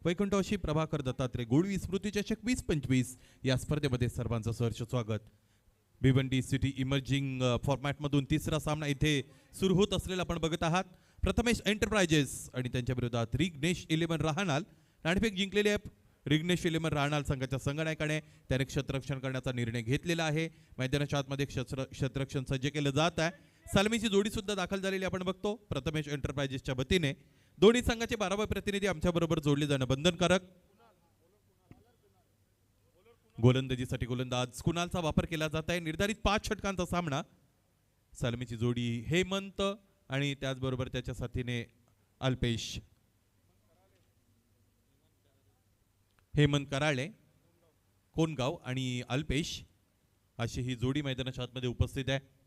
वैकुंठवाशी प्रभाकर दत्तात्रय गोळवी स्मृतिचषक 2025 या स्पर्धेमध्ये सर्वांचं सहर्ष स्वागत. भिवंडी सिटी इमर्जिंग फॉर्मॅटमधून तिसरा सामना इथे सुरू होत असलेला आपण बघत आहात. प्रथमेश एंटरप्राइजेस आणि त्यांच्या विरोधात रिग्नेश 11 राहणार. नाणेफेक जिंकलेले रिग्नेश 11 राहणार संघाच्या संघनायकाने त्याने क्षेत्ररक्षण करण्याचा निर्णय घेतलेला आहे. मैदानाच्या आतमध्ये क्षेत्ररक्षण सज्ज केलं जात आहे. सलामीची जोडी सुद्धा दाखल झालेली आपण बघतो. प्रथमेश एंटरप्राइजेसच्या वतीने दोन्ही संघाचे 12वे प्रतिनिधी आमच्या बरोबर जोडले जाणं बंधनकारक. गोलंदाजीसाठी गोलंदाज कुणालचा वापर केला जात आहे. निर्धारित 5 षटकांचा सामना. सलामीची जोडी हेमंत आणि त्याचबरोबर त्याच्या साथीने अल्पेश. हेमंत कराळे कोणगाव आणि अल्पेश अशी ही जोडी मैदानाच्या आतमध्ये उपस्थित आहे.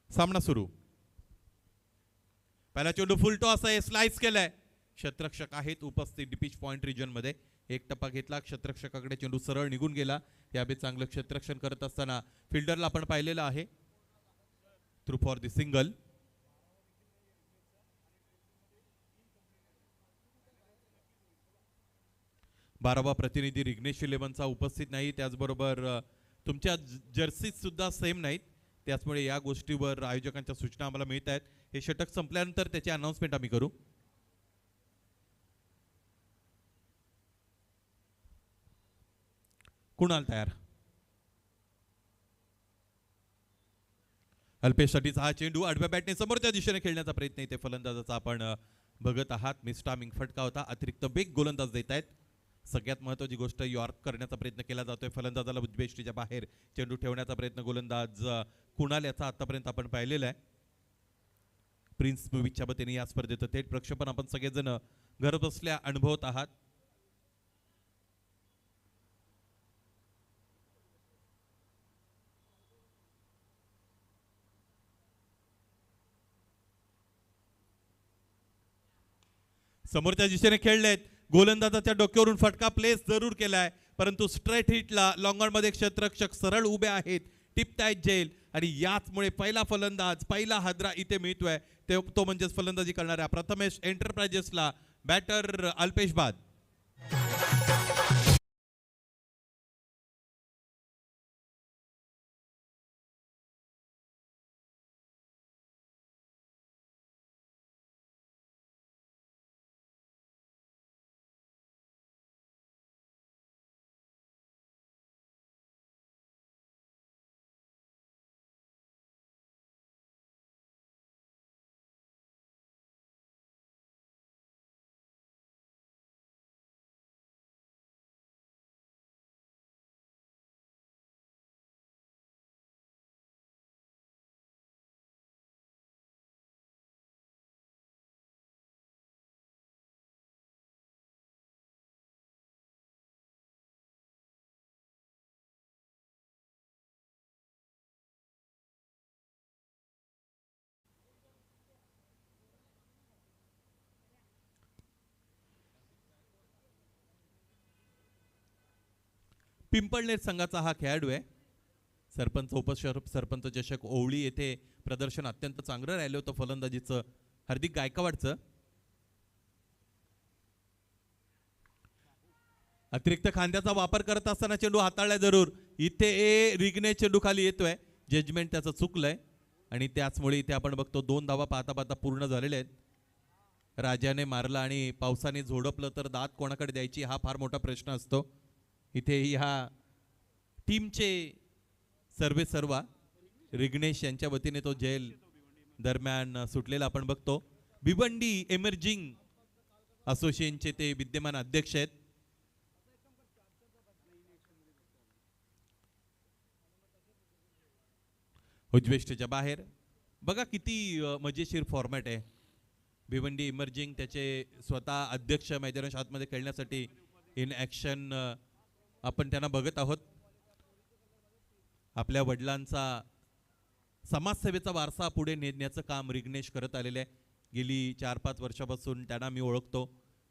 सामना सुरू. पहिला चेंडू फुल टॉस आहे, स्लाइस केलाय. क्षेत्ररक्षक आहेत उपस्थित डिपिच पॉइंट रिजन मध्ये. एक टप्पा घेतला, क्षेत्ररक्षकाकडे चेंडू सरळ निघून गेला. यावेळी चांगलं क्षेत्ररक्षण करत असताना फिल्डरला आपण पाहिलेलं आहे. Through for the single. बारावा प्रतिनिधी रिग्नेश 11चा उपस्थित नाही. त्याचबरोबर तुमच्या जर्सीज सुद्धा सेम नाहीत. त्याचमुळे या गोष्टीवर आयोजकांच्या सूचना आम्हाला मिळत आहेत. हे षटक संपल्यानंतर त्याची अनाउन्समेंट आम्ही करू. कुणाल तयार. अल्पेशसाठीचा हा चेंडू आडव्या बॅटने समोरच्या दिशेने खेळण्याचा प्रयत्न इथे फलंदाजाचा आपण बघत आहात. मिस्टामिंग फटका होता. अतिरिक्त वेग गोलंदाज देत आहेत. सगळ्यात महत्त्वाची गोष्ट यॉर्क करण्याचा प्रयत्न केला जातोय. फलंदाजाला उद्वेष्टीच्या बाहेर चेंडू ठेवण्याचा प्रयत्न गोलंदाज कुणाल याचा आतापर्यंत आपण पाहिलेला आहे. प्रिन्स मूवीच्या वतीने या स्पर्धेचं थेट प्रक्षेपण आपण सगळेजण घर बसल्या अनुभवत आहात. समोरच्या दिशेने खेळलेत. गोलंदाजाच्या डोक्यावरून फटका प्लेस जरूर केलाय, परंतु स्ट्रेट हिटला लॉंग ऑन मध्ये क्षेत्ररक्षक सरळ उभे आहेत. टिपतायत जेल आणि याचमुळे पहिला फलंदाज पहिला हादरा इथे मिळतोय. तो म्हणजेच फलंदाजी करणाऱ्या प्रथमेश एंटरप्राइजेसला बॅटर अल्पेश बाद. पिंपळनेर संघाचा हा खेळाडू आहे. सरपंच उपसरपंच चषक ओवळी येथे प्रदर्शन अत्यंत चांगलं राहिलं होतं फलंदाजीचं हार्दिक गायकवाडचं. अतिरिक्त खांद्याचा वापर करत असताना चेंडू हाताळलाय जरूर. इथे रिग्नेश चेंडू खाली येतोय. जजमेंट त्याचं चुकलंय आणि त्याचमुळे इथे आपण बघतो 2 धावा पाहता पाहता पूर्ण झालेले आहेत. राजाने मारला आणि पावसाने झोडपलं तर दात कोणाकडे द्यायची हा फार मोठा प्रश्न असतो. इथे ह्या टीमचे सर्वा रिग्नेश यांच्या वतीने तो जेल दरम्यान सुटलेला आपण बघतो. भिवंडी इमर्जिंग असोसिएशनचे ते विद्यमान अध्यक्ष आहेत. उद्वेष्टीच्या बाहेर बघा किती मजेशीर फॉर्मॅट आहे. भिवंडी इमर्जिंग त्याचे स्वतः अध्यक्ष मैदानाच्या आतमध्ये खेळण्यासाठी इन ॲक्शन आपण त्यांना बघत आहोत. आपल्या वडिलांचा समाजसेवेचा वारसा पुढे नेण्याचं काम रिग्नेश करत आलेले आहे. गेली 4-5 वर्षापासून त्यांना मी ओळखतो.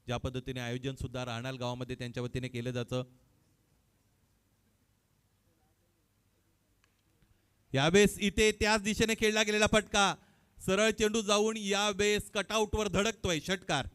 ज्या पद्धतीने आयोजन सुद्धा राहणार गावामध्ये त्यांच्या वतीने केलं जातं. यावेळेस इथे त्याच दिशेने खेळला गेलेला फटका, सरळ चेंडू जाऊन यावेळेस कटआउटवर धडकतोय षटकार.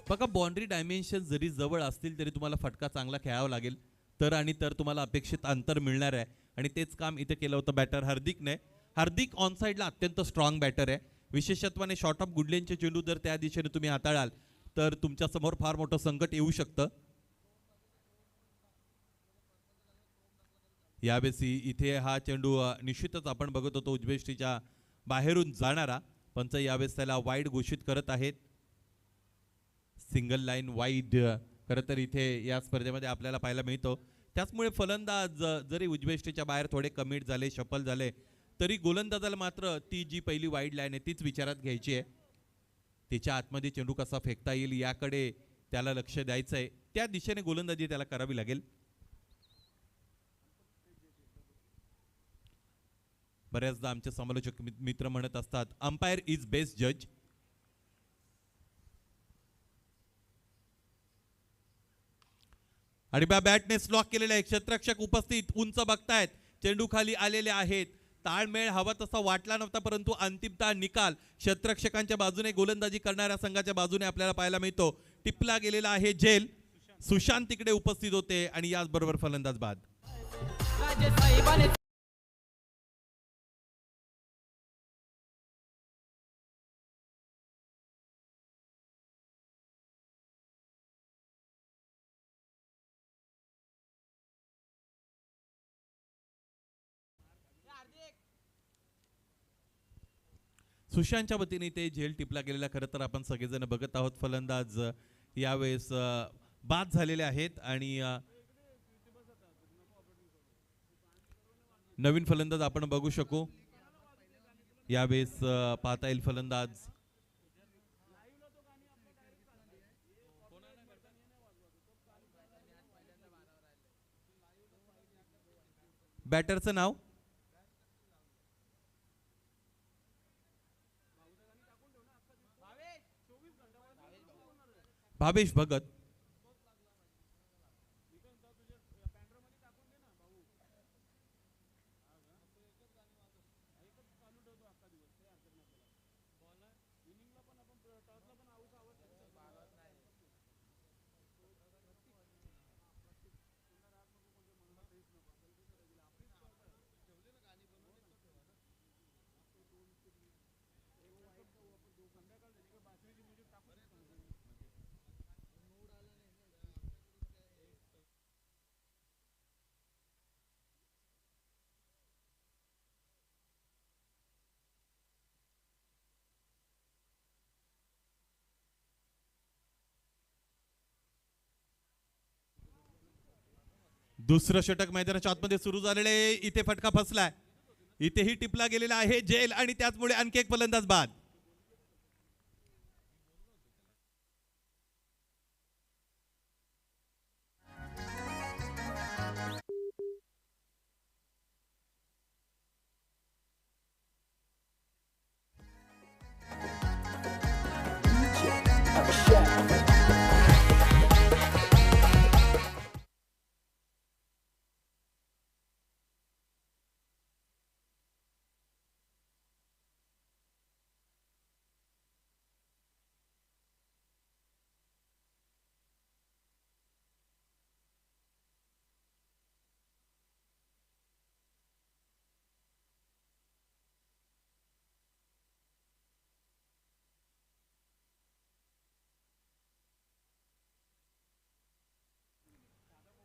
बघा, बाउंड्री डायमेन्शन जरी जवळ असतील तरी तुम्हाला फटका चांगला खेळावा लागेल, तर आणि तर तुम्हाला अपेक्षित अंतर मिळणार आहे. आणि तेच काम इथे केलं होतं बॅटर हार्दिकने. हार्दिक ऑन साइडला अत्यंत स्ट्रॉंग बॅटर आहे. विशेषत्वाने शॉर्ट ऑफ गुडलेनचे चेंडू जर त्या दिशेने तुम्ही हाताळाल तर तुमच्या समोर फार मोठं संकट येऊ शकतं. यावेळेस इथे हा चेंडू निश्चितच आपण बघत होतो उजवेष्टीच्या बाहेरून जाणारा. पंच यावेळेस त्याला वाईड घोषित करत आहेत. सिंगल लाईन वाईड खरं तर इथे या स्पर्धेमध्ये आपल्याला पाहायला मिळतो. त्याचमुळे फलंदाज जरी उजवेष्टीच्या बाहेर थोडे कमिट झाले, शफल झाले, तरी गोलंदाजाला मात्र ती जी पहिली वाईड लाईन आहे तीच विचारात घ्यायची आहे. तिच्या आतमध्ये चेंडू कसा फेकता येईल याकडे त्याला लक्ष द्यायचं आहे. त्या दिशेने गोलंदाजी त्याला करावी लागेल. बऱ्याचदा आमचे समालोचक मित्र म्हणत असतात अंपायर इज बेस्ट जज. आणि बॅटने स्लॉक केलेले आहे. क्षेत्ररक्षक उपस्थित उंच बघतायत, चेंडू खाली आलेले आहेत. ताळमेळ हवा तसा वाटला नव्हता, परंतु अंतिमतः निकाल क्षेत्ररक्षकांच्या बाजूने, गोलंदाजी करणाऱ्या संघाच्या बाजूने आपल्याला पाहायला मिळतो. टिपला गेलेला आहे झेल. सुशांत तिकडे उपस्थित होते आणि याचबरोबर फलंदाज बाद. सुशांतच्या वतीने ते झेल टिपला गेलेला खरं तर आपण सगळेजण बघत आहोत. फलंदाज यावेळेस बाद झालेले आहेत आणि नवीन फलंदाज आपण बघू शकू. यावेळेस पाहता येईल फलंदाज बॅटरचं नाव भावेश भगत. दुसरं षटक मैदानाच्या आतमध्ये सुरू झालेले. इथे फटका फसलाय, इथेही टिपला गेलेला आहे झेल आणि त्याचमुळे आणखी एक फलंदाज बाद.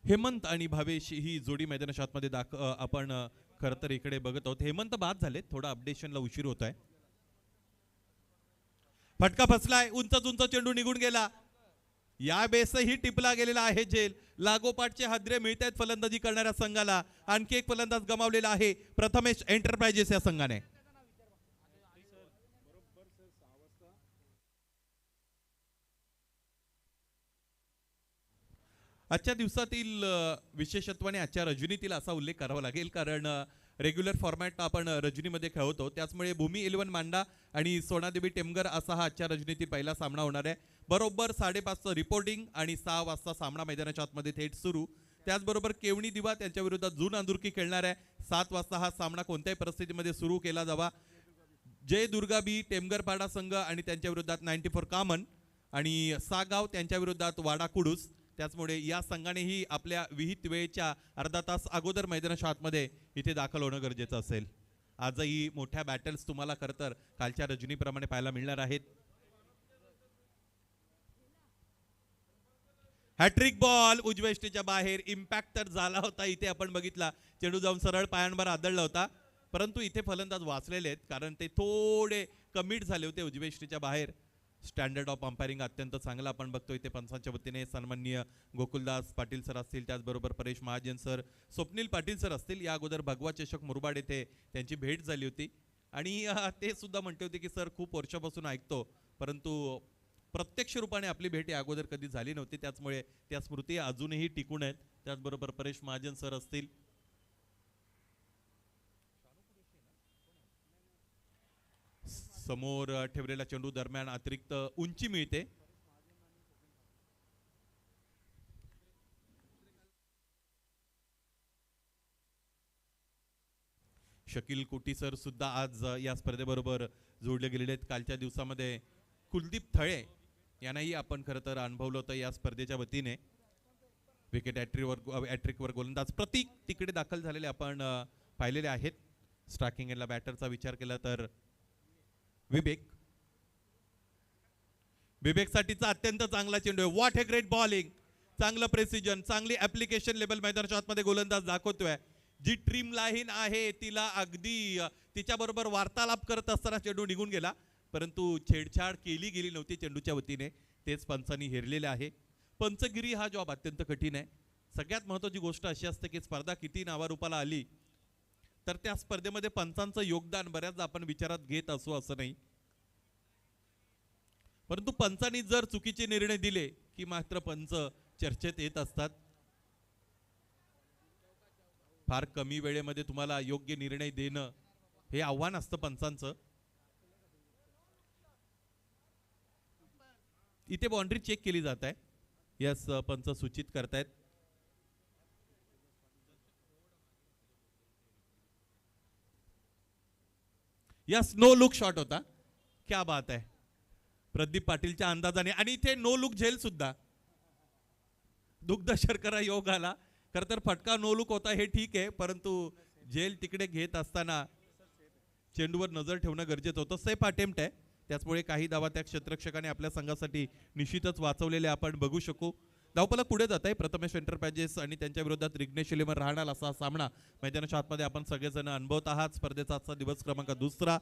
हेमंत आणि भावेश ही जोडी मैदानाच्या आतमध्ये आपण खरं तर इकडे बघत आहोत. हेमंत बाद झाले, थोडा अपडेशनला उशीर होत आहे. फटका फसलाय, उंच उंच चेंडू निघून गेला. या बेसही टिपला गेलेला आहे झेल. लागोपाठचे हादरे मिळत आहेत फलंदाजी करणाऱ्या संघाला. आणखी एक फलंदाज गमावलेला आहे प्रथमेश एंटरप्राइजेस या संघाने. आजच्या दिवसातील विशेषत्वाने आजच्या रजनीतील असा उल्लेख करावा लागेल, कारण रेग्युलर फॉर्मॅट आपण रजनीमध्ये खेळवतो, त्याचमुळे भूमी 11 मांडा आणि सोनादेवी टेमगर असा हा आजच्या रजनीतील पहिला सामना होणार आहे. बरोबर 5:30चं रिपोर्टिंग आणि 6 वाजता सामना मैदानाच्या आतमध्ये थेट सुरू. त्याचबरोबर केवणी दिवा त्यांच्या विरोधात जून अंदुर्की खेळणार आहे. 7 वाजता हा सामना कोणत्याही परिस्थितीमध्ये सुरू केला जावा. जय दुर्गा बी टेमगरपाडा संघ आणि त्यांच्या विरोधात 94 कामन आणि सागाव त्यांच्या विरोधात वाडा कुडूस. त्याचमुळे या संघानेही आपल्या विहित वेळेच्या अर्धा तास अगोदर मैदानाच्या आतमध्ये इथे दाखल होणं गरजेचं असेल. आजही मोठ्या बॅटल्स तुम्हाला खरं तर कालच्या रजनीप्रमाणे पाहायला मिळणार आहेत. हॅट्रिक बॉल उजव्या स्टेजच्या बाहेर. इम्पॅक्ट तर झाला होता, इथे आपण बघितला चेंडू जाऊन सरळ पायांवर आदळला होता, परंतु इथे फलंदाज वाचलेले आहेत कारण ते थोडे कमिट झाले होते उजव्या स्टेजच्या बाहेर. स्टँडर्ड ऑफ अंपायरिंग अत्यंत चांगला आपण बघतो इथे पंचांच्या वतीने. सन्माननीय गोकुलदास पाटील सर असतील, त्याचबरोबर परेश महाजन सर, स्वप्नील पाटील सर असतील. या अगोदर भगवा चषक मुरबाड येथे त्यांची भेट झाली होती आणि ते सुद्धा म्हणते होते की सर खूप वर्षापासून ऐकतो, परंतु प्रत्यक्ष रूपाने आपली भेट या अगोदर कधी झाली नव्हती, त्याचमुळे त्या स्मृती अजूनही टिकून आहेत. त्याचबरोबर परेश महाजन सर असतील. समोर ठेवलेल्या चेंडू दरम्यान अतिरिक्त उंची मिळते. शकील कोटी सर सुद्धा आज या स्पर्धेबरोबर जोडले गेलेले आहेत. कालच्या दिवसामध्ये कुलदीप थळे यांनाही आपण खरं तर अनुभवलं होतं या स्पर्धेच्या वतीने. विकेट हॅट्रिकवर गोलंदाज प्रतीक तिकडे दाखल झालेले आपण पाहिलेले आहेत. स्ट्रायकिंग एंडला बॅटरचा विचार केला तर विवेकसाठीचा अत्यंत चांगला चेंडू आहे. व्हॉट ए ग्रेट बॉलिंग, चांगलं प्रेसिजन, चांगली ऍप्लिकेशन लेवल मैदानाच्या आतमध्ये गोलंदाज दाखवतोय. जी ट्रीम लाईन आहे तिला अगदी तिच्याबरोबर वार्तालाप करत असताना चेंडू निघून गेला, परंतु छेडछाड केली गेली नव्हती चेंडूच्या वतीने. तेच पंचांनी हेरलेले आहे. पंचगिरी हा जॉब अत्यंत कठीण आहे. सगळ्यात महत्त्वाची गोष्ट अशी असते की स्पर्धा किती नावारूपाला आली तर त्या स्पर्धेमध्ये पंचांचं योगदान बऱ्याचदा आपण विचारात घेत असू असं नाही, परंतु पंचांनी जर चुकीचे निर्णय दिले की मात्र पंच चर्चेत येत असतात. फार कमी वेळेमध्ये तुम्हाला योग्य निर्णय देणं हे आव्हान असतं पंचांचं. इथे बाउंड्री चेक केली जात आहे. यस, पंच सूचित करतायत. यस, नो लुक शॉट होता. क्या बात आहे प्रदीप पाटीलच्या अंदाजाने. आणि इथे नो लुक झेल सुद्धा. दुग्ध शर्करा योग आला. खरं तर फटका नो लुक होता हे ठीक आहे, परंतु झेल तिकडे घेत असताना चेंडूवर नजर ठेवणं गरजेचं होतं. सेफ अटेम्प्ट आहे, त्याचमुळे काही धावा त्या क्षेत्ररक्षकाने आपल्या संघासाठी निश्चितच वाचवलेले आपण बघू शकू. धावफलक पुढे जात आहे. प्रथमेश एंटरप्राइजेस आणि त्यांच्या विरोधात रिग्नेश इलेव्हन राहणार असा सामना मैदानाच्या आतमध्ये आपण सगळेजण अनुभवत आहात. स्पर्धेचा आजचा दिवस क्रमांक 2.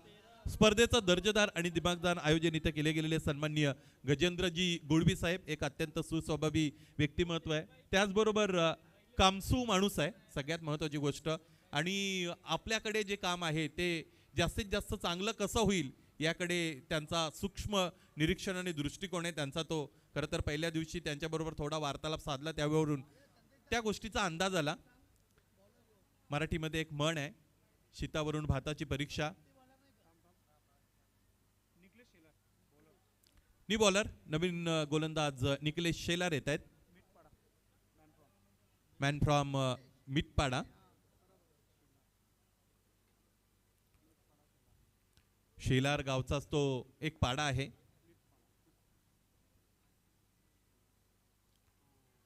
स्पर्धेचं दर्जेदार आणि दिमागदार आयोजन इथे केले गेलेले सन्माननीय गजेंद्रजी गुळवी साहेब, एक अत्यंत सुस्वभावी व्यक्तिमत्व आहे. त्याचबरोबर कामसू माणूस आहे, सगळ्यात महत्त्वाची गोष्ट. आणि आपल्याकडे जे काम आहे ते जास्तीत जास्त चांगलं कसं होईल याकडे त्यांचा सूक्ष्म निरीक्षण आणि दृष्टिकोन आहे त्यांचा. तो खरं तर पहिल्या दिवशी त्यांच्याबरोबर थोडा वार्तालाप साधला त्यावरून त्या गोष्टीचा अंदाज आला. मराठीमध्ये एक म्हण आहे, शीतावरून भाताची परीक्षा. नी बॉलर नवीन गोलंदाज निकलेश शेलार येत आहेत, मॅन फ्रॉम मिटपाडा. शेलार गावचाच तो एक पाडा आहे.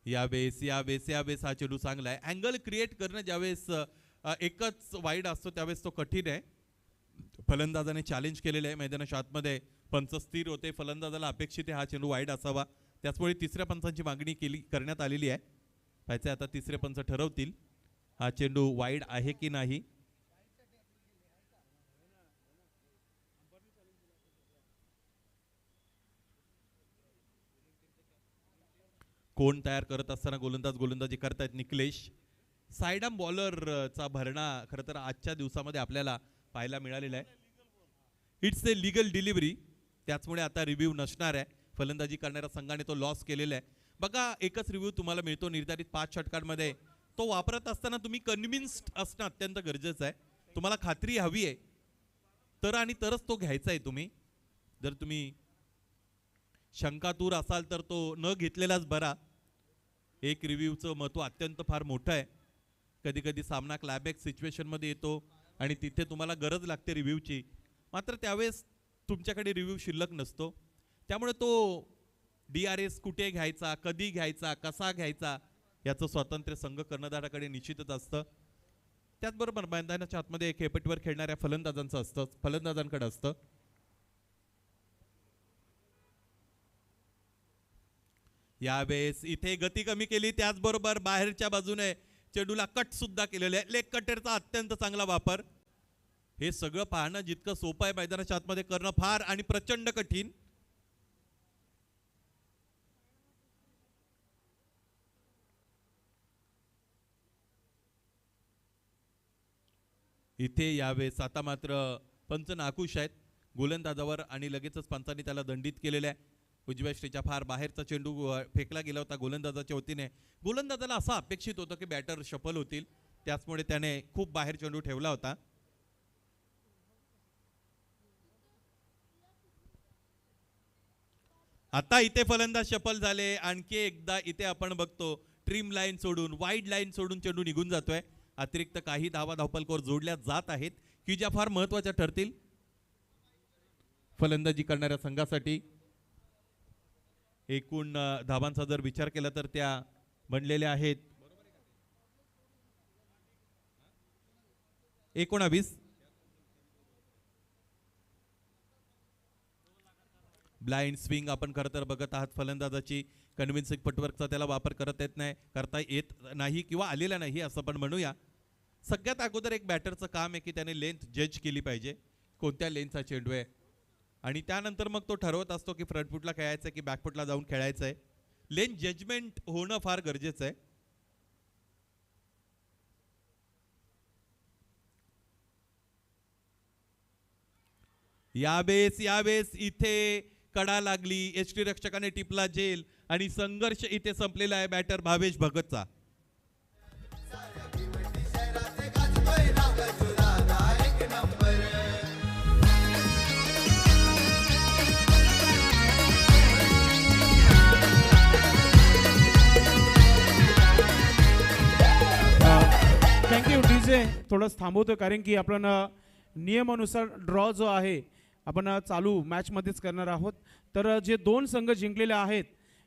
यावेळेस हा चेंडू चांगला आहे. अँगल क्रिएट करणं ज्यावेळेस एकच वाईड असतो त्यावेळेस तो कठीण आहे. फलंदाजाने चॅलेंज केलेलं आहे मैदानाच्या आतमध्ये. पंच स्थिर होते, फलंदाजाला अपेक्षित आहे हा चेंडू वाईड असावा, त्याचमुळे तिसऱ्या पंचांची मागणी करण्यात आलेली आहे. पाहिजे आता तिसरे पंच ठरवतील हा चेंडू वाईड आहे की नाही. कोण तयार करत असताना गोलंदाजी करतायत निकलेश. साइडआर्म बॉलरचा भरणा खरं तर आजच्या दिवसामध्ये आपल्याला पाहायला मिळालेला आहे. इट्स ए लीगल डिलिव्हरी, त्याचमुळे आता रिव्ह्यू नसणार आहे. फलंदाजी करणाऱ्या संघाने तो लॉस केलेला आहे. बघा एकच रिव्ह्यू तुम्हाला मिळतो निर्धारित 5 षटकांमध्ये. तो वापरत असताना तुम्ही कन्व्हिन्स्ड असणं अत्यंत गरजेचं आहे. तुम्हाला खात्री हवी आहे तर आणि तरच तो घ्यायचा आहे तुम्ही. जर तुम्ही शंकातूर असाल तर तो न घेतलेलाच बरा. एक रिव्ह्यूचं महत्त्व अत्यंत फार मोठं आहे. कधी कधी सामना क्लायबॅक्स सिच्युएशनमध्ये येतो आणि तिथे तुम्हाला गरज लागते रिव्ह्यूची, मात्र त्यावेळेस तुमच्याकडे रिव्ह्यू शिल्लक नसतो. त्यामुळे तो DRS कुठे घ्यायचा, कधी घ्यायचा, कसा घ्यायचा याचं स्वातंत्र्य संघ कर्णधाराकडे निश्चितच असतं. त्याचबरोबर मैदानाच्या आतमध्ये एक हेपटीवर खेळणाऱ्या फलंदाजांकडे असतं. यावेळेस इथे गती कमी केली, त्याचबरोबर बाहेरच्या बाजूने चेंडूला कट सुद्धा केलेले आहे. लेग कटरचा अत्यंत चांगला वापर. हे सगळं पाहणं जितकं सोपं आहे मैदानाच्या आतमध्ये करणं फार आणि प्रचंड कठीण. इथे यावेळेस आता मात्र पंच नाखुश आहेत गोलंदाजावर आणि लगेचच पंचांनी त्याला दंडित केलेलं आहे. उजव्या श्रीच्या फार बाहेरचा चेंडू फेकला गेला होता गोलंदाजाच्या वतीने. गोलंदाजाला असं अपेक्षित होतं की बॅटर सफल होतील, त्याचमुळे त्याने खूप बाहेर चेंडू ठेवला होता. आता इथे फलंदाज सफल झाले. आणखी एकदा इथे आपण बघतो ट्रिम लाईन सोडून, वाईड लाईन सोडून चेंडू निघून जातोय. अतिरिक्त काही धावपलकोर जोडल्या जात आहेत की ज्या फार महत्वाच्या ठरतील फलंदाजी करणाऱ्या संघासाठी. एकूण धावांचा जर विचार केला तर त्या बनलेल्या आहेत 19. ब्लाइंड स्विंग आपण खरं तर बघत आहात फलंदाजाची. कन्व्हिन्सिंग फुटवर्कचा त्याला वापर करता येत नाही किंवा आलेला नाही असं पण म्हणूया. सगळ्यात अगोदर एक बॅटरचं काम आहे की त्याने लेंथ जज केली पाहिजे, कोणत्या लेंथचा चेंडू आहे, आणि त्यानंतर मग तो ठरवत असतो की फ्रंट फुटला खेळायचं आहे की बॅक फुटला जाऊन खेळायचं आहे. लेंथ जजमेंट होणं फार गरजेचं आहे. यावेळेस इथे कडा लागली, एसटी रक्षकाने टिपला जेल आणि संघर्ष इथे संपलेला आहे बॅटर भावेश भगतचा. Thank you DJ. थोडंच थांबवतो कारण की आपण नियमानुसार ड्रॉ जो आहे आपण चालू मॅचमध्येच करणार आहोत. तर जे 2 संघ जिंकलेले आहेत,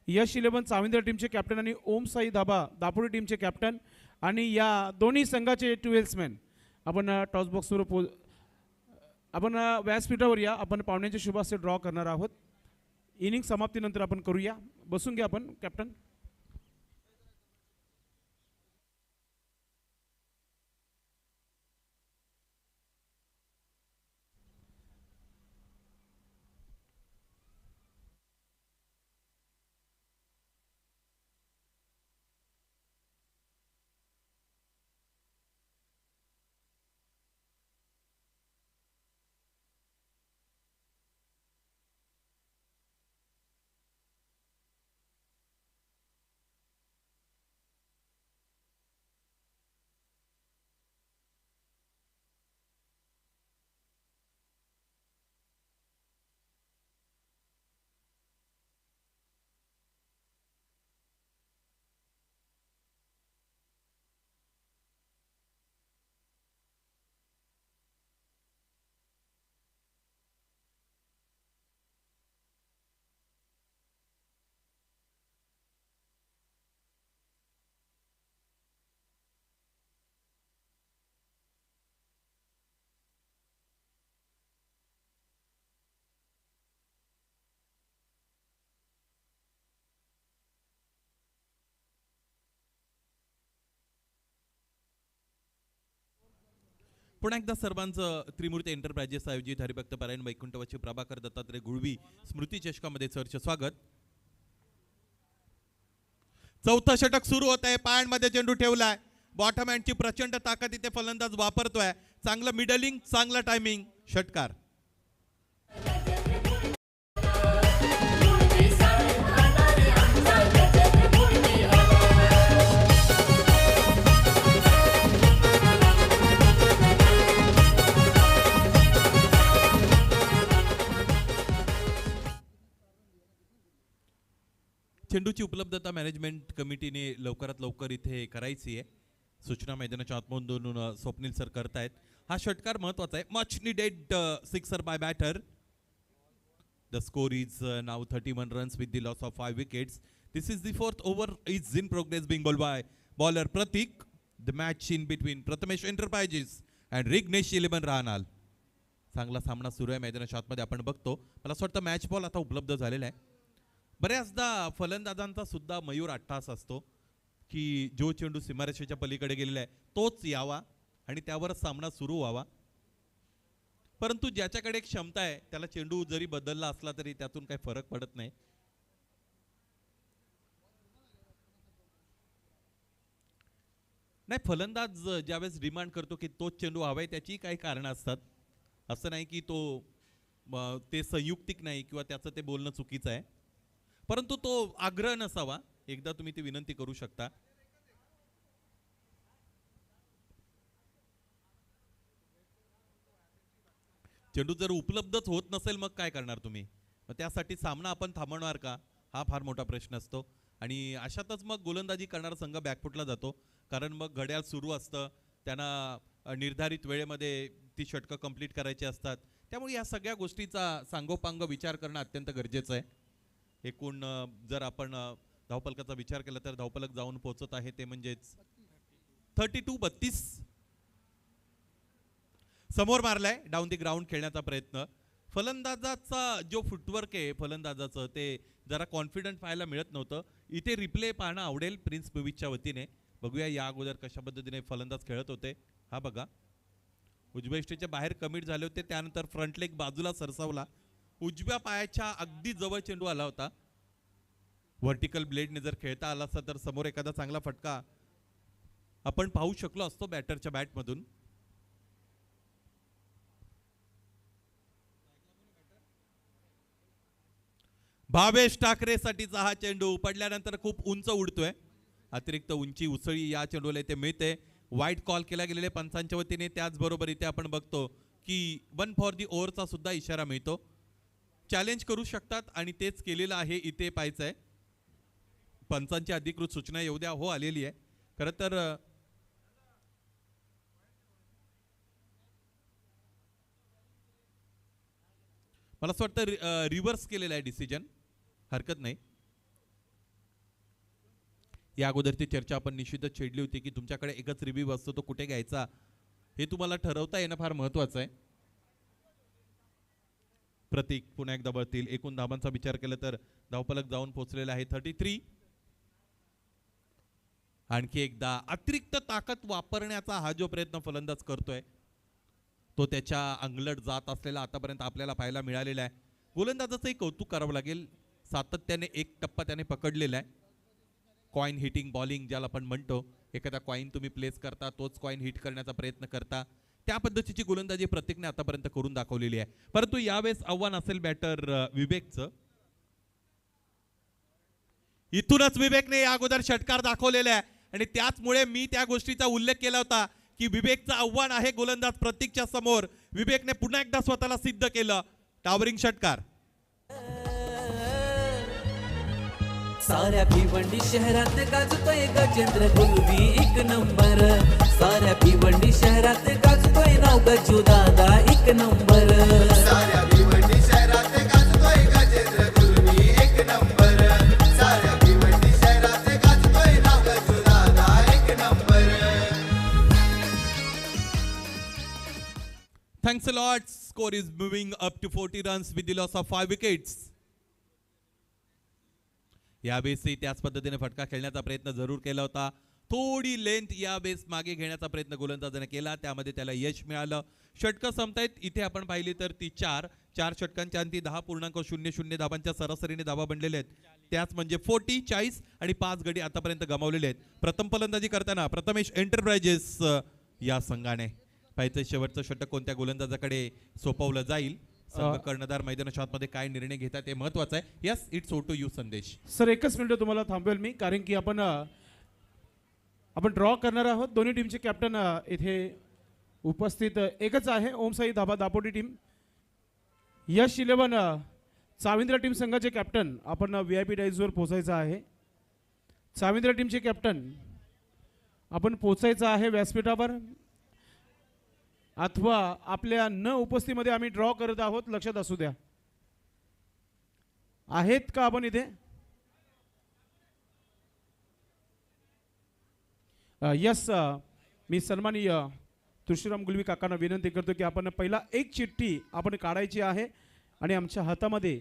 यश 11 चाविंदर टीमचे कॅप्टन आणि ओम साई धाबा दापोडी टीमचे कॅप्टन, आणि या दोन्ही संघाचे 12 आपण टॉस बॉक्सवर आपण व्यासपीठावर या. आपण पाहुण्यांचे शुभास्ते ड्रॉ करणार आहोत. इनिंग समाप्तीनंतर आपण करूया. बसून घ्या आपण कॅप्टन. पुन्हा एकदा सर्वांचं त्रिमूर्ती एंटरप्राइजेस आयोजित हरिभक्त पारायण वैकुंठवाची प्रभाकर दत्तात्रय गुळवी स्मृती चषकामध्ये सहर्ष स्वागत. चौथं षटक सुरू होत आहे. पायांमध्ये चेंडू ठेवलाय. बॉटम हँडची प्रचंड ताकद इथे फलंदाज वापरतोय. चांगलं मिडलिंग, चांगलं टायमिंग. षटकार. चेंडूची उपलब्धता मॅनेजमेंट कमिटीने लवकरात लवकर इथे करायची आहे. सूचना मैदानाच्या आतमधून स्वप्नील सर करतायत. हा षटकार महत्वाचा आहे. Much needed sixer by batter. The score is now 31 runs with the loss of 5 wickets. This is the fourth over is in progress being bowled by bowler Pratik. The match in between Prathamesh Enterprises and Rignesh 11 Rahanal. चांगला सामना सुरू आहे मैदानाच्या आतमध्ये आपण बघतो. मला असं वाटतं मॅच बॉल आता उपलब्ध झालेला आहे. बऱ्याचदा फलंदाजांचा सुद्धा मयूर अट्टहास असतो की जो चेंडू सीमारेषेच्या पलीकडे गेलेला आहे तोच यावा आणि त्यावरच सामना सुरू व्हावा. परंतु ज्याच्याकडे एक क्षमता आहे त्याला चेंडू जरी बदलला असला तरी त्यातून काही फरक पडत नाही. नाही, फलंदाज ज्यावेळेस डिमांड करतो की तोच चेंडू हवाय त्याची काही कारणं असतात. असं नाही की तो ते संयुक्तिक नाही किंवा त्याचं ते बोलणं चुकीचं आहे. परंतु तो आग्रह नसावा. एकदा तुम्ही ती विनंती करू शकता. चेंडू जर उपलब्धच होत नसेल मग काय करणार तुम्ही? मग त्यासाठी सामना आपण थांबवणार का? हा फार मोठा प्रश्न असतो. आणि अशातच मग गोलंदाजी करणारा संघ बॅकफुटला जातो. कारण मग घड्याळ सुरू असतं, त्यांना निर्धारित वेळेमध्ये ती षटकं कंप्लीट करायची असतात. त्यामुळे या सगळ्या गोष्टीचा सांगोपांग विचार करणं अत्यंत गरजेचं आहे. एकूण जर आपण धावफलकाचा विचार केला तर धावफलक जाऊन पोहोचत आहे ते म्हणजेच 32. समोर मारलाय डाऊन दी ग्राउंड खेळण्याचा प्रयत्न. फलंदाजाचा जो फुटवर्क आहे फलंदाजाचं ते जरा कॉन्फिडंट पाहायला मिळत नव्हतं. इथे रिप्ले पाहणं आवडेल प्रिन्स बुवीच्या वतीने. बघूया या अगोदर कशा पद्धतीने फलंदाज खेळत होते. हा बघा, उजव्या इष्टीच्या बाहेर कमिट झाले होते, त्यानंतर फ्रंट लेग बाजूला सरसावला, उजव्या पायाच्या अगदी जवळ चेंडू आला होता. व्हर्टिकल ब्लेडने जर खेळता आला असता तर समोर एखादा चांगला फटका आपण पाहू शकलो असतो बॅटरच्या बॅटमधून. भावेश ठाकरेसाठीचा हा चेंडू पडल्यानंतर खूप उंच उडतोय. अतिरिक्त उंची उसळी या चेंडूला इथे मिळते. वाईट कॉल केला गेलेले पंचांच्या वतीने. त्याचबरोबर इथे आपण बघतो की 1 फॉर दी ओव्हरचा सुद्धा इशारा मिळतो. चॅलेंज करू शकतात आणि तेच केलेलं आहे. इथे पाहायचं आहे पंचांची अधिकृत सूचना येऊ द्या. हो, आलेली आहे. खरं तर मला असं वाटतं रिव्हर्स केलेलं आहे डिसिजन. हरकत नाही. या अगोदरची चर्चा आपण निश्चितच छेडली होती की तुमच्याकडे एकच रिव्ह्यू असतो, तो कुठे घ्यायचा हे तुम्हाला ठरवता येणं फार महत्वाचं आहे. प्रतीक पुन्हा एकदा बळतील. एकूण धावांचा विचार केला तर धावफलक जाऊन पोहोचलेला आहे 33. आणखी एकदा अतिरिक्त ताकद वापरण्याचा हा जो प्रयत्न फलंदाज करतोय तो त्याच्या अंगलट जात असलेला आतापर्यंत आपल्याला पाहायला मिळालेला आहे. गोलंदाजाचंही कौतुक करावं लागेल. सातत्याने एक टप्पा त्याने पकडलेला आहे. कॉइन हिटिंग बॉलिंग ज्याला आपण म्हणतो. एखादा कॉइन तुम्ही प्लेस करता, तोच कॉइन हिट करण्याचा प्रयत्न करता. त्या पद्धतीची गोलंदाजी प्रत्येकने आतापर्यंत करून दाखवलेली आहे. परंतु यावेळेस आव्हान असेल बॅटर विवेकचं. इथूनच विवेकने या अगोदर षटकार दाखवलेला आहे आणि त्याचमुळे मी त्या गोष्टीचा उल्लेख केला होता की विवेकचं आव्हान आहे गोलंदाज प्रतीकच्या समोर. विवेकने पुन्हा एकदा स्वतःला सिद्ध केलं. टावरिंग षटकार. साऱ्या भिवंडी शहरात गाजतोय गजेंद्र गुलवी एक नंबर. साऱ्या भिवंडी शहरात गाजतोय नाव गजू दादा एक नंबर. साऱ्या भिवंडी शहरात गाजतोय गजेंद्र गुलवी एक नंबर. साऱ्या भिवंडी शहरात गाजतोय नाव गजू दादा एक number. Thanks a lot. Score is moving up to 40 runs with the loss of 5 wickets. यावेळेसही त्याच पद्धतीने फटका खेळण्याचा प्रयत्न जरूर केला होता. थोडी लेंथ या बेस मागे घेण्याचा प्रयत्न गोलंदाजाने केला, त्यामध्ये त्याला यश मिळालं. षटकं संपतायत. इथे आपण पाहिली तर ती चार षटकांच्या अंती 10.00 धावांच्या सरासरीने धावा बनलेल्या आहेत. त्याच म्हणजे 40 आणि 5 गडी आतापर्यंत गमावलेले आहेत. प्रथम फलंदाजी करताना प्रथमेश एंटरप्राइजेस या संघाने पाहिजे शेवटचं षटक कोणत्या गोलंदाजाकडे सोपवलं जाईल. संघ कर्णधार मैदानाच्या आतमध्ये काय निर्णय घेतात ते महत्वाचं आहे. Yes, it's over to you Sandesh. Sir एकच मिनिट तुम्हाला थांबवेल मी, कारण की आपण ड्रॉ करणार आहोत. दोन्ही टीमचे कॅप्टन इथे उपस्थित एकच आहे. ओम साई धाबा दापोटी टीम, यश 11 चाविंद्र टीम संघाचे कॅप्टन आपण VIP डाईजवर पोचायचं आहे. चाविंद्र टीमचे कॅप्टन आपण पोचायचं आहे व्यासपीठावर, अथवा आपल्या न उपस्थितीमध्ये आम्ही ड्रॉ करत आहोत, लक्षात असू द्या. आहेत का आपण इथे? यस, मी सन्माननीय तुळशीराम गुलवी काकांना विनंती करतो की आपण पहिला एक चिठ्ठी आपण काढायची आहे आणि आमच्या हातामध्ये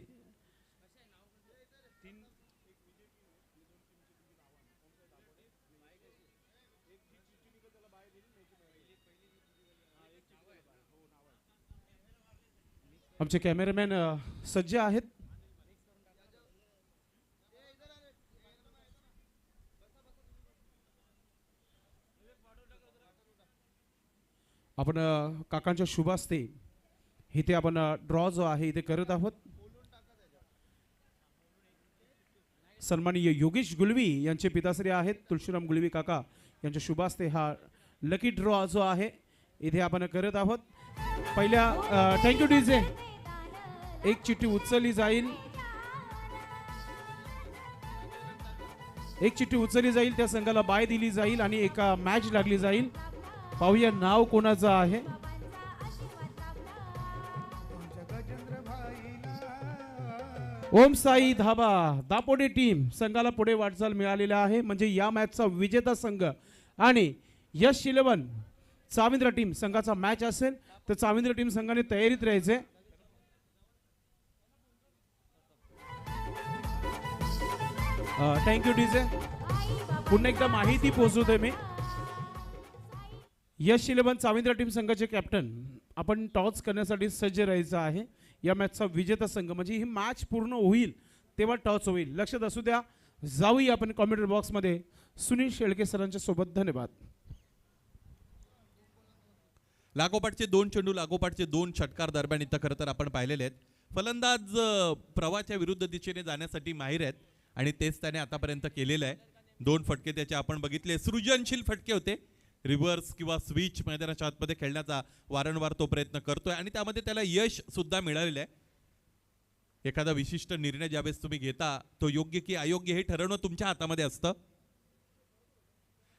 आमचे कॅमेरामॅन सज्ज आहेत. आपण काकांच्या शुभ हस्ते इथे आपण ड्रॉ जो आहे इथे करत आहोत. सन्माननीय योगेश गुलवी यांचे पिताश्री आहेत तुळशीराम गुलवी काका यांच्या शुभ हस्ते हा लकी ड्रॉ जो आहे इथे आपण करत आहोत. पहिल्या थँक्यू डीजे. एक चिठ्ठी उचलली जाईल, एक चिठ्ठी उचलली जाईल, त्या संघाला बाय दिली जाईल आणि एका मॅच लागली जाईल. पाहूया नाव कोणाचं आहे. ओम साई धाबा दापोडे टीम संघाला पुढे वाटचाल मिळालेला आहे, म्हणजे या मॅचचा विजेता संघ आणि यश 11 चाविंद्र टीम संघाचा मॅच असेल तर चाविंद्र टीम संघाने तयारीत राहायचे. Thank you DJ. पुन्हा एकदा माहिती पोहोचवते मी. यश 11 चाविंद्र टीम संघाचे कॅप्टन आपण टॉस करण्यासाठी सज्ज राहायचं आहे. या मॅचचा विजेता संघ म्हणजे ही मॅच पूर्ण होईल तेव्हा टॉस होईल, लक्षात असू द्या. जाऊया आपण कॉमेंट्री बॉक्समध्ये सुनील शेळके सरांच्या सोबत. धन्यवाद. लागोपाठचे 2 चेंडू, लागोपाठचे 2 षटकार दरम्यान इथं खरं तर आपण पाहिलेले आहेत. फलंदाज प्रवाहाच्या विरुद्ध दिशेने जाण्यासाठी माहीर आहेत आणि तेच त्याने आतापर्यंत केलेलं आहे. 2 फटके त्याचे आपण बघितले, सृजनशील फटके होते. रिव्हर्स किंवा स्विच मैदानाच्या आतमध्ये खेळण्याचा वारंवार तो प्रयत्न करतोय आणि त्यामध्ये त्याला यश सुद्धा मिळालेलं आहे. एखादा विशिष्ट निर्णय ज्यावेळेस तुम्ही घेता तो योग्य की अयोग्य हे ठरवणं तुमच्या हातामध्ये असतं.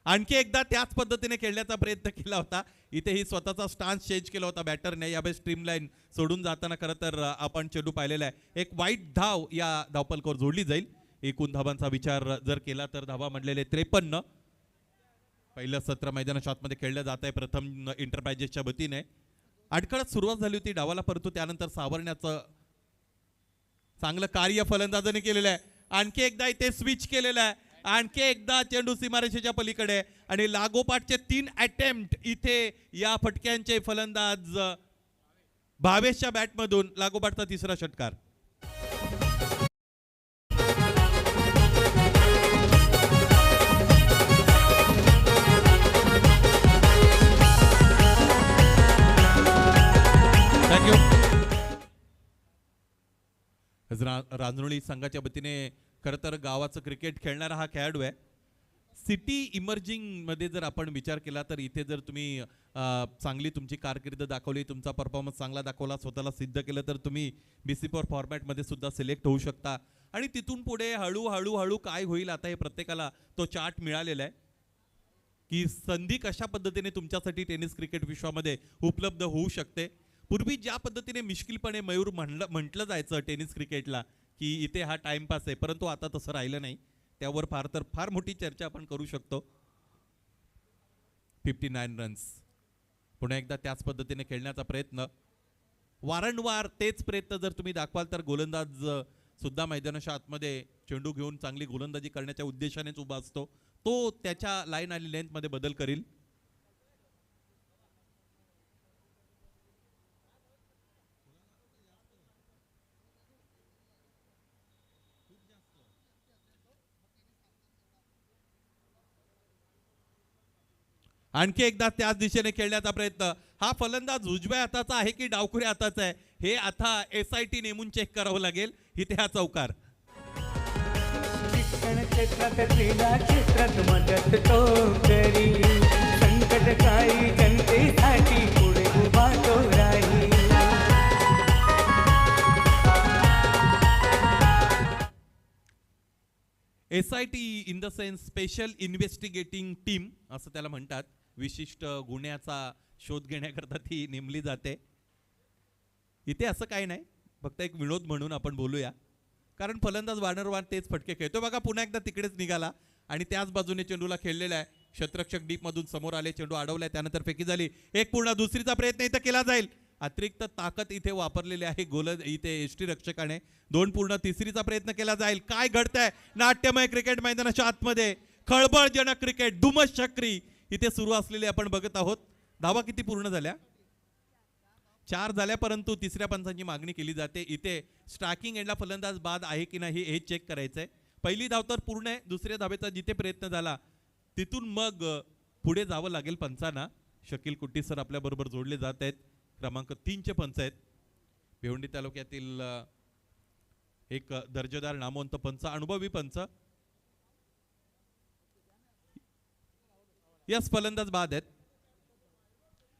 आणखी एकदा त्याच पद्धतीने खेळण्याचा प्रयत्न केला होता. इथेही स्वतःचा स्टान्स चेंज केला होता बॅटरने. यावेळेस स्ट्रीम लाईन सोडून जाताना खरं तर आपण चेंडू पाहिलेला आहे. एक वाईट धाव या धावपलकावर जोडली जाईल. एकूण धावांचा विचार जर केला तर धावा म्हटलेले 53. पहिलं सत्र मैदानाच्या आतमध्ये खेळलं जात आहे प्रथम एंटरप्राइजेसच्या वतीने. अडखळत सुरुवात झाली होती डावाला, परंतु त्यानंतर सावरण्याचं चांगलं कार्य फलंदाजाने केलेलं आहे. आणखी एकदा इथे स्विच केलेलं आहे, आणखी एकदा चेंडू सीमारेषेच्या पलीकडे आणि लागोपाठचे 3 अटेम्प्ट इथे या फटक्यांचे फलंदाज भावेशच्या बॅटमधून. लागोपाठचा 3रा षटकार. थँक्यू. रांजणोळी संघाच्या वतीने खरं तर गावाचं क्रिकेट खेळणारा हा खेळाडू आहे. सिटी इमर्जिंग मध्ये जर आपण विचार केला तर इथे जर तुम्ही चांगली तुमची कारकीर्द दाखवली, तुमचा परफॉर्मन्स चांगला दाखवला, स्वतःला सिद्ध केलं तर तुम्ही BC4 फॉर्मॅटमध्ये सुद्धा सिलेक्ट होऊ शकता. आणि तिथून पुढे हळूहळू हळू काय होईल आता हे प्रत्येकाला तो चार्ट मिळालेला आहे की संधी कशा पद्धतीने तुमच्यासाठी टेनिस क्रिकेट विश्वामध्ये उपलब्ध होऊ शकते. पूर्वी ज्या पद्धतीने मिश्किलपणे मयूर म्हटलं जायचं टेनिस क्रिकेटला की इथे हा टाइमपास आहे, परंतु आता तसं राहिलं नाही. त्यावर फार मोठी चर्चा आपण करू शकतो. 59 रन्स. पुन्हा एकदा त्याच पद्धतीने खेळण्याचा प्रयत्न, वारंवार तेच प्रयत्न जर तुम्ही दाखवाल तर गोलंदाज सुद्धा मैदानाच्या आतमध्ये चेंडू घेऊन चांगली गोलंदाजी करण्याच्या उद्देशानेच उभा असतो. तो त्याच्या लाईन आणि लेंथमध्ये बदल करील. आणखी एकदा त्याच दिशेने खेळण्याचा प्रयत्न. हा फलंदाज उजव्या हाताचा आहे की डावखुऱ्या हाताचा आहे हे आता SIT नेमून चेक करावं लागेल. इथे हा चौकार. शिक्षण क्षेत्रात क्रीडा क्षेत्रात मदत तो करी, संकटकाळी जनतेसाठी पुढे उभा तो राही. SIT in the sense special investigating team असं त्याला म्हणतात. विशिष्ट गुन्ह्याचा शोध घेण्याकरता ती नेमली जाते. इथे असं काही नाही, फक्त एक विनोद म्हणून आपण बोलूया. कारण फलंदाज वारंवार तेच फटके खेळतो. बघा पुन्हा एकदा तिकडेच निघाला आणि त्याच बाजूने चेंडूला खेळलेला आहे. क्षेत्ररक्षक डीप मधून समोर आले, चेंडू अडवलाय, त्यानंतर फेकी झाली. एक पूर्ण दुसरीचा प्रयत्न इथं केला जाईल. अतिरिक्त ताकद इथे वापरलेली आहे गोल इथे यष्टीरक्षकाने. 2 पूर्ण तिसरीचा प्रयत्न केला जाईल. काय घडतंय नाट्यमय क्रिकेट मैदानाच्या आतमध्ये. खळबळजनक क्रिकेट, धुमस चक्री इथे सुरू असलेली आपण बघत आहोत. धावा किती पूर्ण झाल्या? 4 झाल्या, परंतु तिसऱ्या पंचांची मागणी केली जाते. इथे स्ट्रायकिंग एंडला फलंदाज बाद आहे की नाही हे चेक करायचंय. पहिली धाव तर पूर्ण आहे. दुसऱ्या धावेचा जिथे प्रयत्न झाला तिथून मग पुढे जावं लागेल पंचांना. शकील कुट्टी सर आपल्या बरोबर जोडले जात आहेत. क्रमांक 3 चे पंच आहेत. भिवंडी तालुक्यातील एक दर्जेदार नामवंत पंच, अनुभवी पंच. यस, फलंदाज बाद आहेत.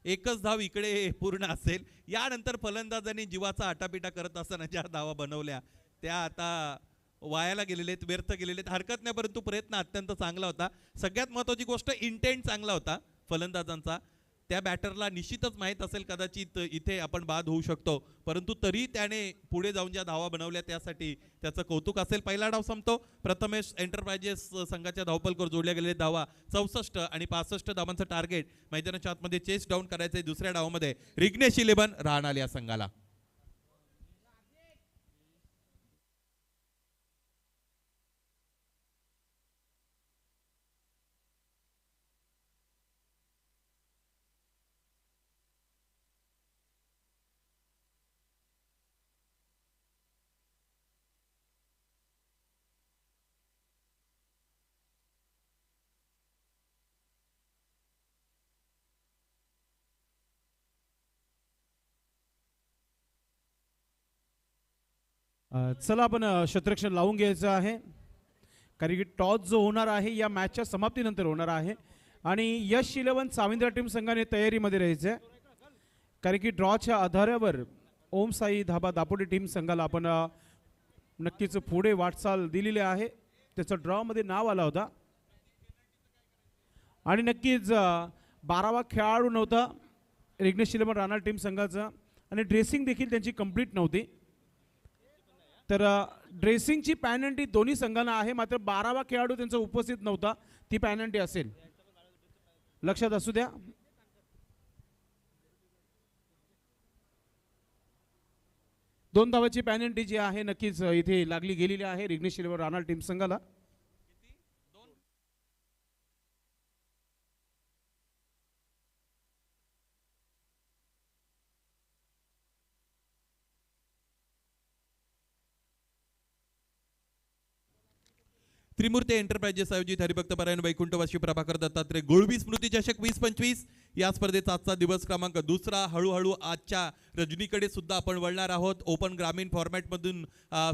एकच धाव इकडे पूर्ण असेल. यानंतर फलंदाजांनी जीवाचा आटापिटा करत असताना ज्या धावा बनवल्या त्या आता वायाला गेलेले आहेत, व्यर्थ गेलेले आहेत. हरकत नाही, परंतु प्रयत्न अत्यंत चांगला होता. सगळ्यात महत्त्वाची गोष्ट इंटेंट चांगला होता फलंदाजांचा. त्या बॅटरला निश्चितच माहीत असेल कदाचित इथे आपण बाद होऊ शकतो, परंतु तरी त्याने पुढे जाऊन ज्या धावा बनवल्या त्यासाठी त्याचं कौतुक असेल. पहिला डाव संपतो. प्रथमेश एंटरप्राइजेस संघाच्या धावपलकर जोडल्या गेलेले धावा 64 आणि 65 धावांचं टार्गेट मैदानाच्या आतमध्ये चेस डाऊन करायचंय. दुसऱ्या डावामध्ये रिग्नेश 11 राहणार या संघाला. चला आपण क्षेत्ररक्षण लावून घ्यायचं आहे, कारण की टॉस जो होणार आहे या मॅचच्या समाप्तीनंतर होणार आहे. आणि यश 11 साविंद्रा टीम संघाने तयारीमध्ये राहायचं आहे, कारण की ड्रॉच्या आधारावर ओम साई धाबा दापोडी टीम संघाला आपण नक्कीच पुढे वाटचाल दिलेली आहे. त्याचं ड्रॉमध्ये नाव आला होता आणि नक्कीच 12वा खेळाडू नव्हता रिग्नेश 11 राहणार टीम संघाचा, आणि ड्रेसिंग देखील त्यांची कंप्लीट नव्हती. तर ड्रेसिंगची पॅनल्टी दोन्ही संघांना आहे, मात्र 12वा खेळाडू त्यांचा उपस्थित नव्हता, ती पॅनल्टी असेल, लक्षात असू द्या. दोन धावाची पॅनल्टी जी आहे नक्कीच इथे लागली गेलेली आहे रिग्नेश 11 राहणार टीम संघाला. त्रिमूर्ती एंटरप्राइजेस आयोजित हरिभक्त पारायण वैकुंठवासी प्रभाकर दत्तात्रय गुळवी स्मृती चषक 2025 या स्पर्धेचा आजचा दिवस क्रमांक 2. हळूहळू आजच्या रजनीकडे सुद्धा आपण वळणार आहोत. ओपन ग्रामीण फॉर्मॅटमधून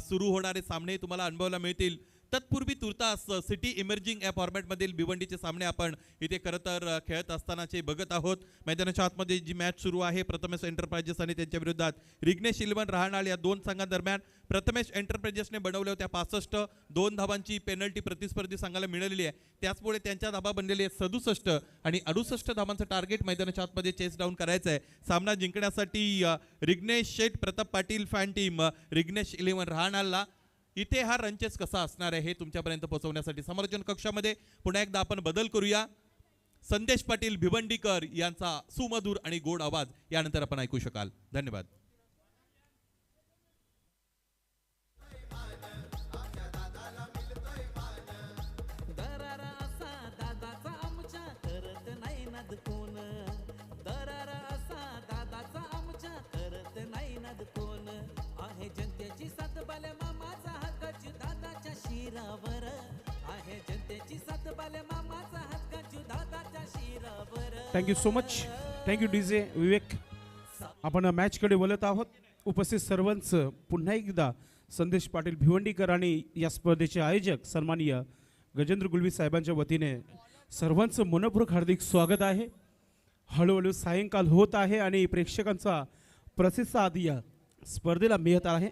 सुरू होणारे सामने तुम्हाला अनुभवायला मिळतील. तत्पूर्वी तुर्तास सिटी इमर्जिंग या फॉर्मॅटमधील भिवंडीचे सामने आपण इथे खरं तर खेळत असतानाचे बघत आहोत. मैदानाच्या आतमध्ये जी मॅच सुरू आहे प्रथमेश एंटरप्राइजेस आणि त्यांच्या विरोधात रिग्नेश 11 राहणार या दोन संघांदरम्यान प्रथमेश एंटरप्राइजेसने बनवल्या होत्या 65. 2 धावांची पेनल्टी प्रतिस्पर्धी संघाला मिळालेली आहे, त्याचमुळे त्यांच्या धावा बनलेली आहे 67 आणि 68 धावांचं टार्गेट मैदानाच्या आतमध्ये चेस डाऊन करायचं आहे. सामना जिंकण्यासाठी रिग्नेश शेठ प्रताप पाटील फॅन टीम रिग्नेश 11 राहणारला इथे हा रनचेस कसा असणार आहे हे तुमच्यापर्यंत पोहोचवण्यासाठी समालोचन कक्षामध्ये पुन्हा एकदा आपण बदल करूया. संदेश पाटील भिवंडीकर यांचा सुमधुर आणि गोड आवाज यानंतर आपण ऐकू शकाल. धन्यवाद. दरारा असा दादाचा आमच्या करत नाही नाद कोण. दरारा असा दादाचा आमच्या करत नाही नाद कोण. आहे जनतेची साथ बाले मामाचा हक्काची दादाच्या शिरावर. आहे जनतेची साथ बाले मामाचा हक्काची दादाच्या शिरावर. Thank you so much. Thank you DJ Vivek. आपण मॅचकडे बोलत आहोत. उपस्थित सर्वांचं पुन्हा एकदा संदेश पाटील भिवंडीकर आणि या स्पर्धेचे आयोजक सन्माननीय गजेंद्र गुलवी साहेबांच्या वतीने सर्वांचं मनपूर्वक हार्दिक स्वागत आहे. हळूहळू सायंकाल होत आहे आणि प्रेक्षकांचा प्रतिसाद या स्पर्धेला मिळत आहे.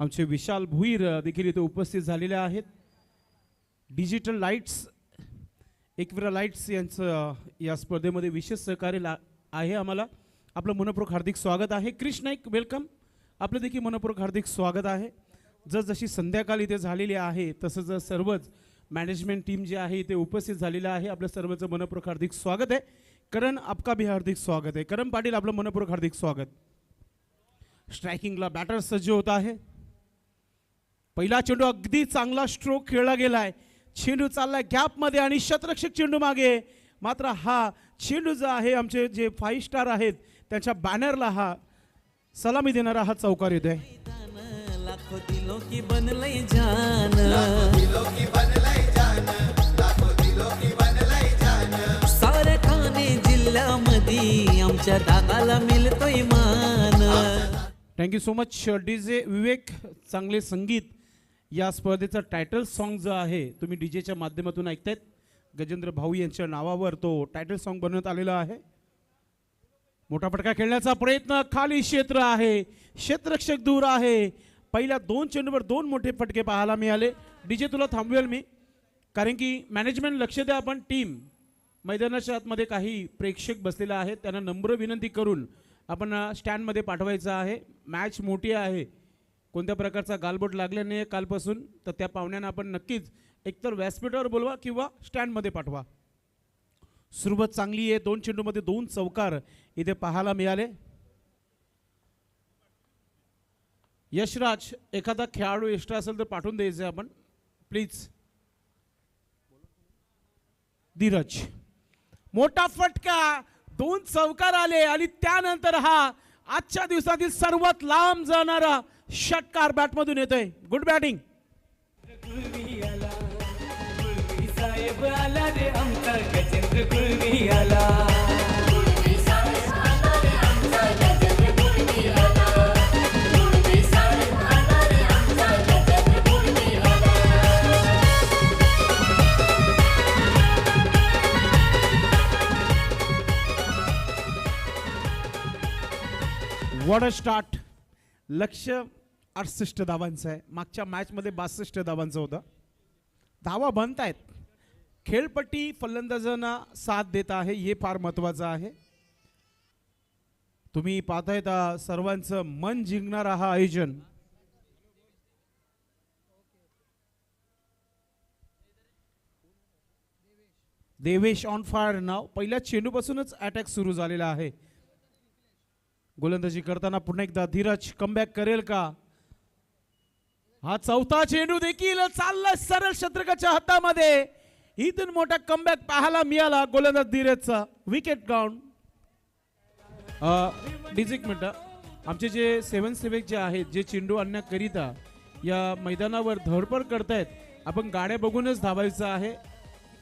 आमचे विशाल भुईर देखील इथे उपस्थित झालेले आहेत. डिजिटल लाईट्स एकविरा लाईट्स यांचं या स्पर्धेमध्ये विशेष सहकार्य आहे आम्हाला. आपलं मनपूर्वक हार्दिक स्वागत आहे. क्रिश नाईक वेलकम. आपलं देखील मनपूर्वक हार्दिक स्वागत आहे. जशी संध्याकाळ इथे झालेली आहे तसंच सर्वच मॅनेजमेंट टीम जी आहे इथे उपस्थित झालेलं आहे. आपलं सर्वचं मनपूर्वक हार्दिक स्वागत आहे. करण आपका भी हार्दिक स्वागत आहे. करण पाटील आपलं मनपूर्वक हार्दिक स्वागत. स्ट्रायकिंगला बॅटर सज्ज होत आहे. पहिला चेंडू अगदी चांगला स्ट्रोक खेळला गेलाय. चेंडू चाललाय गॅपमध्ये आणि शतरक्षक चेंडू मागे. मात्र हा चेंडू जो आहे आमचे जे 5 स्टार आहेत त्यांच्या बॅनरला हा सलामी देणारा हा चौकार येतोय. लाखो दिलो की बनलय जान, दिलो की बनलय जान, लाखो दिलो की बनलय जान. सारे ठाणे जिल्ह्यामध्ये आमच्या दादाला मिळतोय मान. थँक्यू सो मच डीजे विवेक. चांगले संगीत या स्पर्धेचं टायटल सॉन्ग जो आहे तुम्ही डीजेच्या माध्यमातून ऐकतायत. गजेंद्र भाऊ यांच्या नावावर तो टायटल सॉन्ग बनवण्यात आलेला आहे. मोठा फटका खेळण्याचा प्रयत्न. खाली क्षेत्र आहे, क्षेत्ररक्षक दूर आहे. पहिल्या 2 चेंडूवर 2 मोठे फटके पाहायला मिळाले. डीजे तुला थांबवेल मी, कारण की मॅनेजमेंट लक्ष द्या. आपण टीम मैदानाच्या आतमध्ये काही प्रेक्षक बसलेले आहेत त्यांना नम्र विनंती करून आपण स्टँडमध्ये पाठवायचं आहे. मॅच मोठी आहे. कोणत्या प्रकारचा गालबोट लागला नाही कालपासून तर त्या पाहुण्यांना आपण नक्कीच एकतर व्यासपीठावर बोलवा किंवा स्टँडमध्ये पाठवा. सुरुवात चांगली आहे. 2 चेंडूमध्ये 2 चौकार इथे पाहायला मिळाले. यशराज एखादा खेळाडू एक्स्ट्रा असेल तर पाठवून द्यायचं आपण प्लीज. धीरज मोठा फटका. 2 चौकार आले आणि त्यानंतर हा आजच्या दिवसातील सर्वात लांब जाणारा षटकार बॅटमधून येतोय. Good batting. गुळवी आला, गुळवी साहेब आला रे आमचा गजेंद्र गुळवी आला. गुळवी साहेब आला रे आमचा गजेंद्र गुळवी आला. गुळवी साहेब आला रे आमचा गजेंद्र गुळवी आला. What a start. लक्ष्य 68 धावांचं आहे. मागच्या मॅचमध्ये 62 धावांचं होतं. धावा बनतायत. खेळपट्टी फलंदाजांना साथ देत आहे हे फार महत्त्वाचं आहे. तुम्ही पाहतायत सर्वांचं मन जिंकणारा हा आयोजन. देवेश ऑन फायर नाव. पहिल्या चेंडूपासूनच अटॅक सुरू झालेला आहे. गोलंदाजी करताना पुन्हा एकदा धीरज कमबॅक करेल का. हा चौथा चेंडू देखील चालला सरळ शत्रकाच्या हातामध्ये. इथून मोठा कमबॅक पाहायला मिळाला गोलंदाज धीरजचा. Wicket count. डीजे एक मिनिट. आमचे जे 7 सेवक जे आहेत जे चेंडू आणण्याकरिता या मैदानावर धडपड करतायत आपण गाड्या बघूनच धावायचं आहे.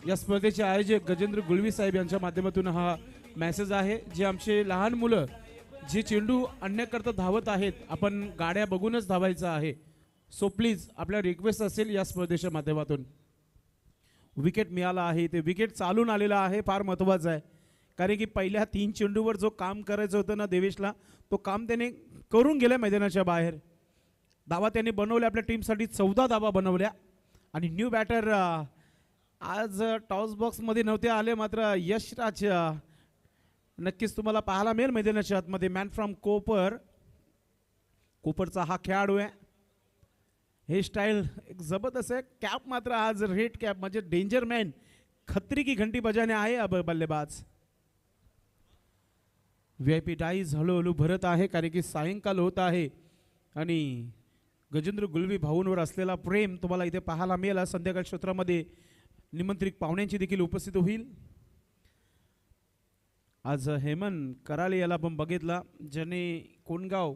या स्पर्धेचे आयोजक गजेंद्र गुळवी साहेब यांच्या माध्यमातून हा मेसेज आहे. जे आमचे लहान मुलं जे चेंडू आणण्याकरता धावत आहेत आपण गाड्या बघूनच धावायचं आहे. सो प्लीज आपल्या रिक्वेस्ट असेल या स्पर्धेच्या माध्यमातून. विकेट मिळाला आहे. ते विकेट चालून आलेला आहे. फार महत्त्वाचं आहे कारण की पहिल्या 3 चेंडूवर जो काम करायचं होतं ना देवेशला तो काम त्याने करून गेलं मैदानाच्या बाहेर. धावा त्याने बनवल्या आपल्या टीमसाठी 14 धावा बनवल्या. आणि न्यू बॅटर आज टॉस बॉक्समध्ये नव्हते आले मात्र यशराज नक्कीच तुम्हाला पाहायला मिळेल मैदानाच्या आतमध्ये. मॅन फ्रॉम कोपर. कोपरचा हा खेळाडू आहे. हे स्टाईल एक जबरदस्त आहे. कॅप मात्र आज रेड कॅप म्हणजे डेंजर मॅन खत्री की घंटी बजाने आहे अब बल्लेबाज. VIP डाईज हळूहळू भरत आहे कारण की सायंकाळ होत आहे आणि गजेंद्र गुळवी भाऊंवर असलेला प्रेम तुम्हाला इथे पाहायला मिळेल. संध्याकाळ क्षेत्रामध्ये निमंत्रित पाहुण्यांची देखील उपस्थिती होईल. आज हेमंत कराले याला आपण बघितला ज्याने कोणगाव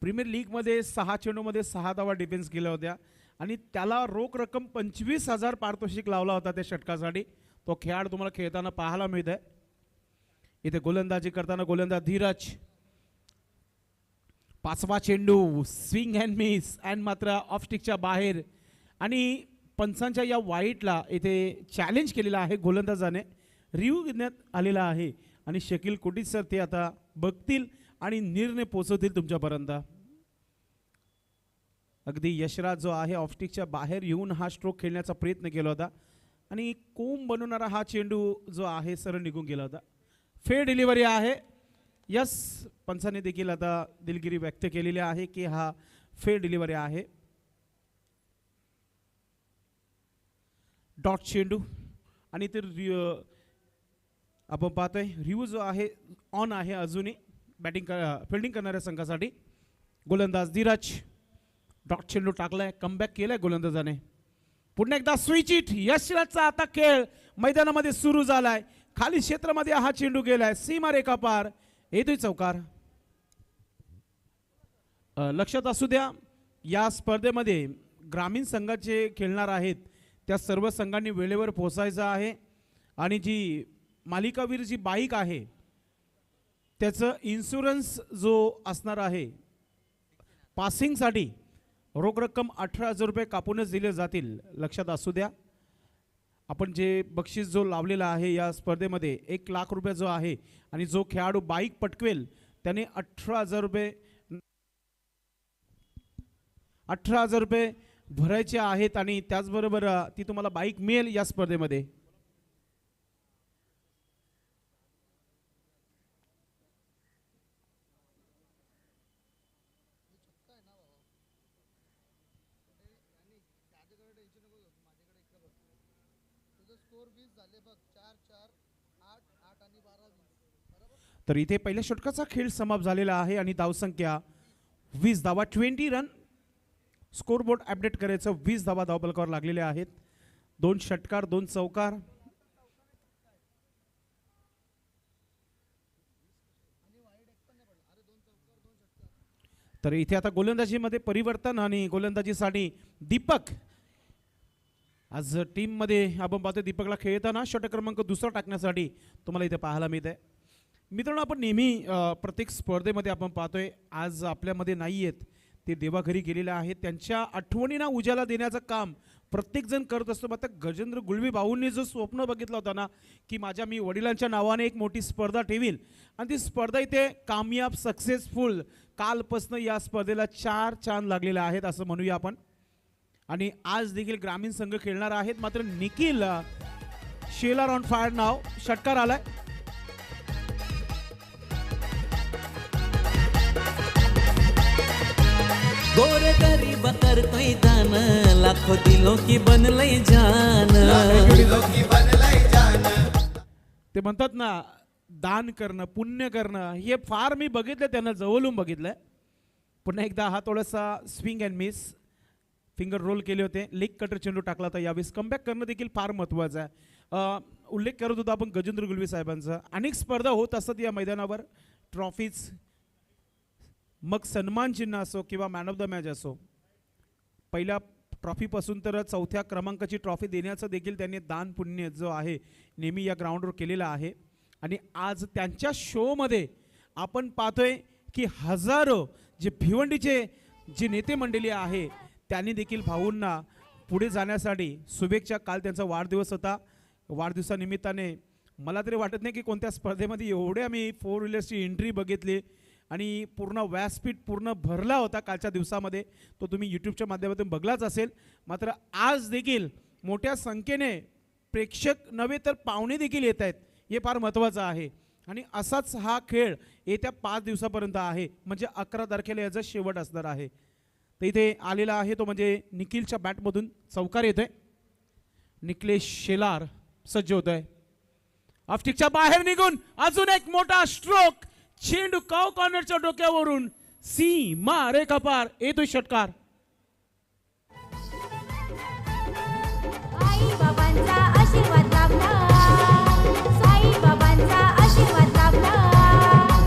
प्रीमियर लीगमध्ये 6 चेंडूमध्ये 6 धावा डिफेन्स केल्या होत्या आणि त्याला रोख रक्कम 25,000 पारितोषिक लावला होता त्या षटकासाठी. तो खेळाडू तुम्हाला खेळताना पाहायला मिळत आहे. इथे गोलंदाजी करताना गोलंदाज धीरज. 5वा चेंडू स्विंग अँड मिस अँड मात्र ऑफस्टिकच्या बाहेर आणि पंचांच्या या वाईटला इथे चॅलेंज केलेला आहे गोलंदाजाने. रिव्ह्यू घेण्यात आलेला आहे आणि शकील कोटीच सर ते आता बघतील आणि निर्णय पोहोचवतील तुमच्यापर्यंत. अगदी यशराज जो आहे ऑफस्टिकच्या बाहेर येऊन हा स्ट्रोक खेळण्याचा प्रयत्न केला होता आणि कोंब बनवणारा हा चेंडू जो आहे सरळ निघून गेला होता. फेअर डिलिव्हरी आहे. यस, पंचाने देखील आता दिलगिरी व्यक्त केलेली आहे की हा फेअर डिलिव्हरी आहे. डॉट चेंडू आणि ते आपण पाहतोय रिव्ह्यू जो आहे ऑन आहे अजूनही फिल्डिंग करणाऱ्या संघासाठी. गोलंदाज धीरज डॉट चेंडू टाकलाय, कमबॅक केलाय गोलंदाजाने. पुन्हा एकदा स्विच इट. यशराजचा आता खेळ मैदानामध्ये सुरू झालाय. खाली क्षेत्रामध्ये हा चेंडू गेलाय, सीमा रेखा पार, येतोय चौकार. लक्षात असू द्या या स्पर्धेमध्ये ग्रामीण संघाचे खेळणार आहेत त्या सर्व संघांनी वेळेवर पोहोचायचं आहे आणि जी मालिकावीर जी बाईक आहे त्याचं इन्शुरन्स जो असणार आहे पासिंगसाठी रोख रक्कम 18,000 रुपये कापूनच दिले जातील. लक्षात असू द्या. आपण जे बक्षीस जो लावलेला आहे या स्पर्धेमध्ये 1 लाख रुपये जो आहे आणि जो खेळाडू बाईक पटकवेल त्याने 18,000 रुपये भरायचे आहेत आणि त्याचबरोबर ती तुम्हाला बाईक मिळेल या स्पर्धेमध्ये. तर इथे पहिल्या षटकाचा खेळ समाप्त झालेला आहे आणि धावसंख्या 20 धावा, 20 रन. स्कोरबोर्ड अपडेट करायचं, 20 धावा धावफलकावर लागलेल्या आहेत. 2 षटकार 2 चौकार. तर इथे आता गोलंदाजीमध्ये परिवर्तन आणि गोलंदाजीसाठी दीपक आज टीममध्ये आपण पाहतोय. दीपकला खेळताना षटक क्रमांक 2 टाकण्यासाठी तुम्हाला इथे पाहायला मिळत आहे. मित्रांनो, आपण नेहमी प्रत्येक स्पर्धेमध्ये आपण पाहतोय आज आपल्यामध्ये नाही आहेत ते देवाघरी गेलेले आहेत. त्यांच्या आठवणींना उजाला देण्याचं काम प्रत्येकजण करत असतो. मात्र गजेंद्र गुळवी भाऊंनी जो स्वप्न बघितलं होतं ना की मी वडिलांच्या नावाने एक मोठी स्पर्धा ठेवील आणि ती स्पर्धा इथे कामयाब सक्सेसफुल. कालपासून या स्पर्धेला 4 चांद लागलेले आहेत असं म्हणूया आपण. आणि आज देखील ग्रामीण संघ खेळणार आहेत. मात्र निखिल शेलार ऑन फायर नाव षटकार आलाय. गोर गरीब करतोय दान, लाखो दिलो की बनलय जान. लोकी बनलय जान. ते म्हणतात ना दान करणं पुण्य करणं हे फार मी बघितलं, त्यांना जवळून बघितलंय. पुन्हा एकदा हा थोडासा swing and miss, finger roll केले होते. लेग कटर चेंडू टाकला होता. यावेळेस कमबॅक करणं देखील फार महत्त्वाचं आहे. उल्लेख करत होता आपण गजेंद्र गुळवी साहेबांचा. अनेक स्पर्धा होत असतात या मैदानावर. ट्रॉफीज, मग सन्मान चिन्ह असो किंवा मॅन ऑफ द मॅच असो. पहिल्या ट्रॉफीपासून तर 4थ्या क्रमांकाची ट्रॉफी देण्याचं देखील त्यांनी दान पुण्य जो आहे नेहमी या ग्राउंडवर केलेलं आहे. आणि आज त्यांच्या शोमध्ये आपण पाहतोय की हजारो जे भिवंडीचे जे नेते मंडळी आहे त्यांनी देखील भाऊंना पुढे जाण्यासाठी शुभेच्छा. काल त्यांचा वाढदिवस होता. वाढदिवसानिमित्ताने मला तरी वाटत नाही की कोणत्या स्पर्धेमध्ये एवढे आम्ही 4 व्हीलर्सची एंट्री बघितली आणि पूर्ण व्यासपीठ पूर्ण भरला होता कालच्या दिवसामध्ये. तो तुम्ही यूट्यूबच्या माध्यमातून बघलाच असेल. मात्र आज देखील मोठ्या संख्येने प्रेक्षक नव्हे तर पाहुणे देखील येत आहेत. हे फार महत्त्वाचं आहे. आणि असाच हा खेळ येत्या 5 दिवसापर्यंत आहे, म्हणजे 11 तारखेला याचा शेवट असणार आहे. तर इथे आलेला आहे तो म्हणजे निखिलच्या बॅटमधून चौकार येतोय. निखिलेश शेलार सज्ज होत आहे. ऑफस्टिकच्या बाहेर निघून अजून एक मोठा स्ट्रोक. चेंडू काव कॉर्नरच्या डोक्यावरून सीमा रेखा पार, येतोय षटकार. आई बाबांचा आशीर्वाद लाभला, साई बाबांचा आशीर्वाद लाभला.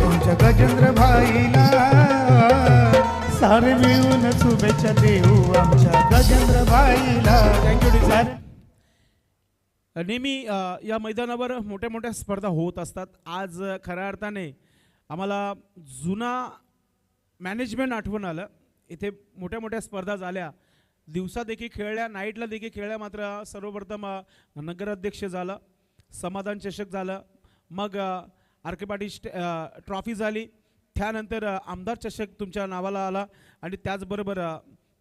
आमच्या गजेंद्र भाईला सारे मिळून शुभेच्छा देऊ आमच्या गजेंद्र भाईला. Thank you Dzire. नेहमी या मैदानावर मोठ्या मोठ्या स्पर्धा होत असतात. आज खऱ्या अर्थाने आम्हाला जुना मॅनेजमेंट आठवण आलं. इथे मोठ्या मोठ्या स्पर्धा झाल्या, दिवसा देखील खेळल्या, नाईटला देखील खेळल्या. मात्र सर्वप्रथम नगराध्यक्ष झालं, समाधान चषक झालं, मग आर.के. पाटील ट्रॉफी झाली, त्यानंतर आमदार चषक तुमच्या नावाला आला आणि त्याचबरोबर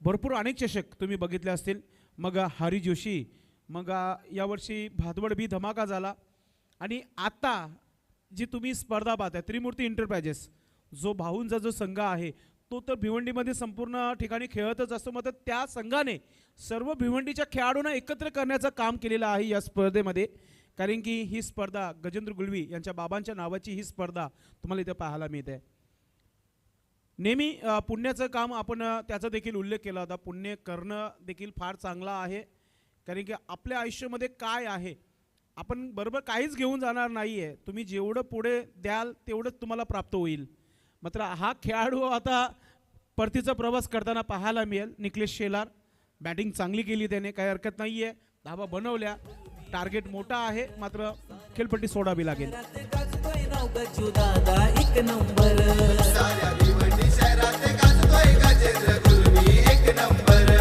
भरपूर अनेक चषक तुम्ही बघितले असतील. मग हरी जोशी, मग यावर्षी भादवड बी धमाका झाला. आणि आता जी तुम्ही स्पर्धा पाहताय त्रिमूर्ती एंटरप्राइजेस, जो भाऊंचा जो संघ आहे तो तर भिवंडीमध्ये संपूर्ण ठिकाणी खेळतच असतो. मात्र त्या संघाने सर्व भिवंडीच्या खेळाडूंना एकत्र करण्याचं काम केलेलं आहे या स्पर्धेमध्ये. कारण की ही स्पर्धा गजेंद्र गुळवी यांच्या बाबांच्या नावाची ही स्पर्धा तुम्हाला इथे पाहायला मिळते. नेहमी पुण्याचं काम आपण त्याचा देखील उल्लेख केला होता. पुण्य करणं देखील फार चांगलं आहे. कारण की आपल्या आयुष्यामध्ये काय आहे, आपण बरोबर काहीच घेऊन जाणार नाही आहे. तुम्ही जेवढं पुढे द्याल तेवढंच तुम्हाला प्राप्त होईल. मात्र हा खेळाडू आता परतीचा प्रवास करताना पाहायला मिळेल. निकलेश शेलार बॅटिंग चांगली केली त्याने, काही हरकत नाही आहे. धाबा बनवल्या, टार्गेट मोठा आहे, मात्र खेळपट्टी सोडावी लागेल. गाजतोय नाव गजू दादा एक नंबर. साऱ्या भिवंडी शहरात गाजतोय गजेंद्र गुळवी एक नंबर.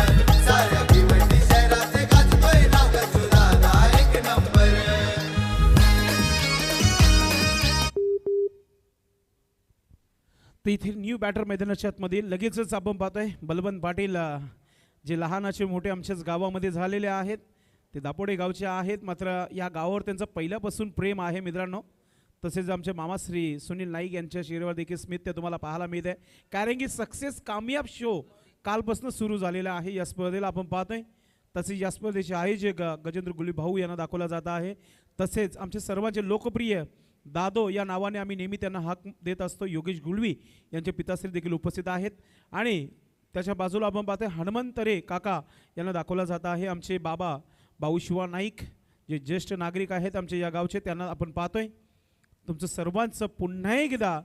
साऱ्या भिवंडी शहरात गाजतोय नाव गजू दादा एक नंबर. तर इथे न्यू बॅटर मैदानाच्या आतमध्ये लगेचच आपण पाहतोय बलवंत पाटील, जे लहानाचे मोठे आमच्याच गावामध्ये झालेले आहेत. ते दापोडे गावचे आहेत, मात्र या गावावर त्यांचं पहिल्यापासून प्रेम आहे मित्रांनो. तसेच आमचे मामाश्री सुनील नाईक यांच्या चेहऱ्यावर देखील स्मित ते तुम्हाला पाहायला मिळत आहे. कारण की सक्सेस कामयाब शो कालपासून सुरू झालेला आहे. या स्पर्धेला आपण पाहतोय. तसेच या स्पर्धेचे आयोजक गजेंद्र गुळवी भाऊ यांना दाखवला जात आहे. तसेच आमचे सर्वांचे लोकप्रिय दादो या नावाने आम्ही नेहमी त्यांना हाक देत असतो, योगेश गुळवी यांचे पिताश्री देखील उपस्थित आहेत. आणि त्याच्या बाजूला आपण पाहतोय हनुमंतरे काका यांना दाखवला जात आहे. आमचे बाबा भाऊ शिवा नाईक, जे ज्येष्ठ नागरिक आहेत आमचे या गावचे, त्यांना आपण पाहतोय. तुमचं सर्वांचं पुन्हा एकदा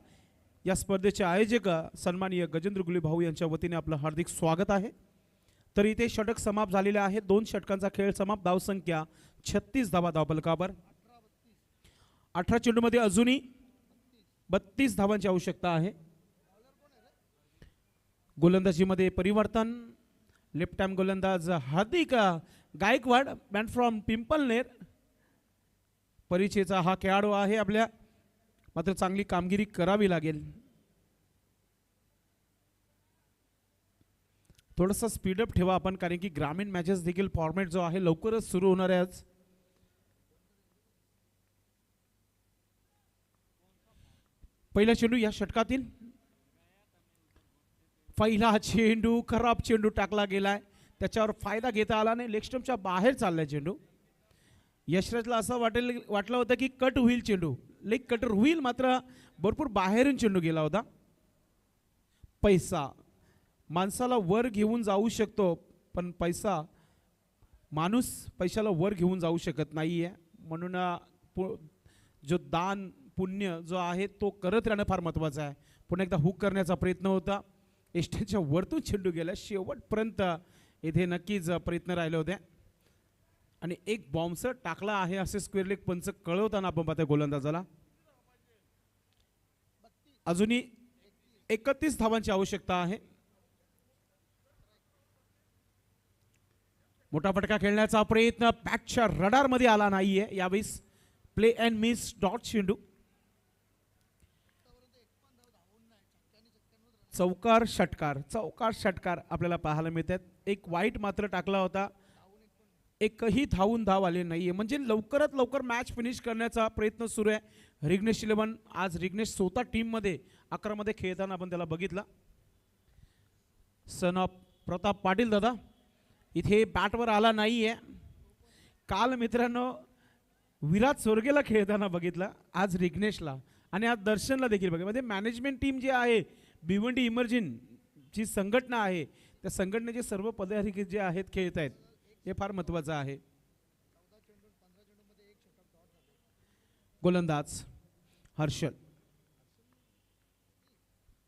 या स्पर्धेचे आयोजक सन्माननीय गजेंद्र गुळवी भाऊ यांच्या वतीने आपलं हार्दिक स्वागत आहे. तर इथे षटक समाप्त झालेले आहेत. 2 षटकांचा खेळ समाप्त. धावसंख्या 36 धावा धावफलकावर. 18 चेंडूमध्ये अजूनही 32 धावांची आवश्यकता आहे. गोलंदाजीमध्ये परिवर्तन. लेफ्ट टाइम गोलंदाज हार्दिक गायकवाड, मॅन फ्रॉम पिंपलनेर, परिचयचा हा खेळाडू आहे आपल्या. मात्र चांगली कामगिरी करावी लागेल. थोडंसं स्पीडअप ठेवा आपण, कारण की ग्रामीण मॅचेस देखील फॉर्मॅट जो आहे लवकरच सुरू होणार आहे आज. पहिला चेंडू या षटकातील. पहिला चेंडू खराब चेंडू टाकला गेलाय, त्याच्यावर फायदा घेता आला नाही. लेग स्टंपच्या बाहेर चाललाय चेंडू. यशराजला असं वाटलं होतं की कट होईल चेंडू, लेग कटर होईल, मात्र भरपूर बाहेरून चेंडू गेला होता. पैसा माणसाला वर घेऊन जाऊ शकतो, पण माणूस पैशाला वर घेऊन जाऊ शकत नाही आहे. म्हणून जो दान पुण्य जो आहे तो करत राहणं फार महत्त्वाचं आहे. पुन्हा एकदा हुक करण्याचा प्रयत्न होता, एस्टेच्या वरतून चेंडू गेला. शेवटपर्यंत इथे नक्कीच प्रयत्न राहिले होते. आणि एक बॉम्बसर टाकला आहे असे स्क्वेअर लेग पंच कळवताना आपण पाहतोय गोलंदाजाला. अजूनही 31 धावांची आवश्यकता आहे. मोठा फटका खेळण्याचा प्रयत्न पॅकच्या रडारमध्ये आला नाहीये यावेळेस. प्ले अँड मिस डॉट चेंडू. चौकार षटकार आपल्याला पाहायला मिळतात. एक वाईट मात्र टाकला होता, एकही धाव आले नाहीये. म्हणजे लवकरात लवकर मॅच फिनिश करण्याचा प्रयत्न सुरू आहे. रिग्नेश 11 आज रिग्नेश स्वतः टीममध्ये 11 मध्ये खेळताना आपण त्याला बघितला. सन ऑफ प्रताप पाटील दादा इथे बॅटवर आला नाहीये. काल मित्रांनो विराट सोरगेला खेळताना बघितला, आज रिग्नेशला आणि आज दर्शनला देखील बघा. म्हणजे मॅनेजमेंट टीम जी आहे, भिवंडी इमर्जिंग जी संघटना आहे, त्या संघटनेचे सर्व पदाधिकारी जे आहेत खेळत आहेत, हे फार महत्त्वाचं आहे. गोलंदाज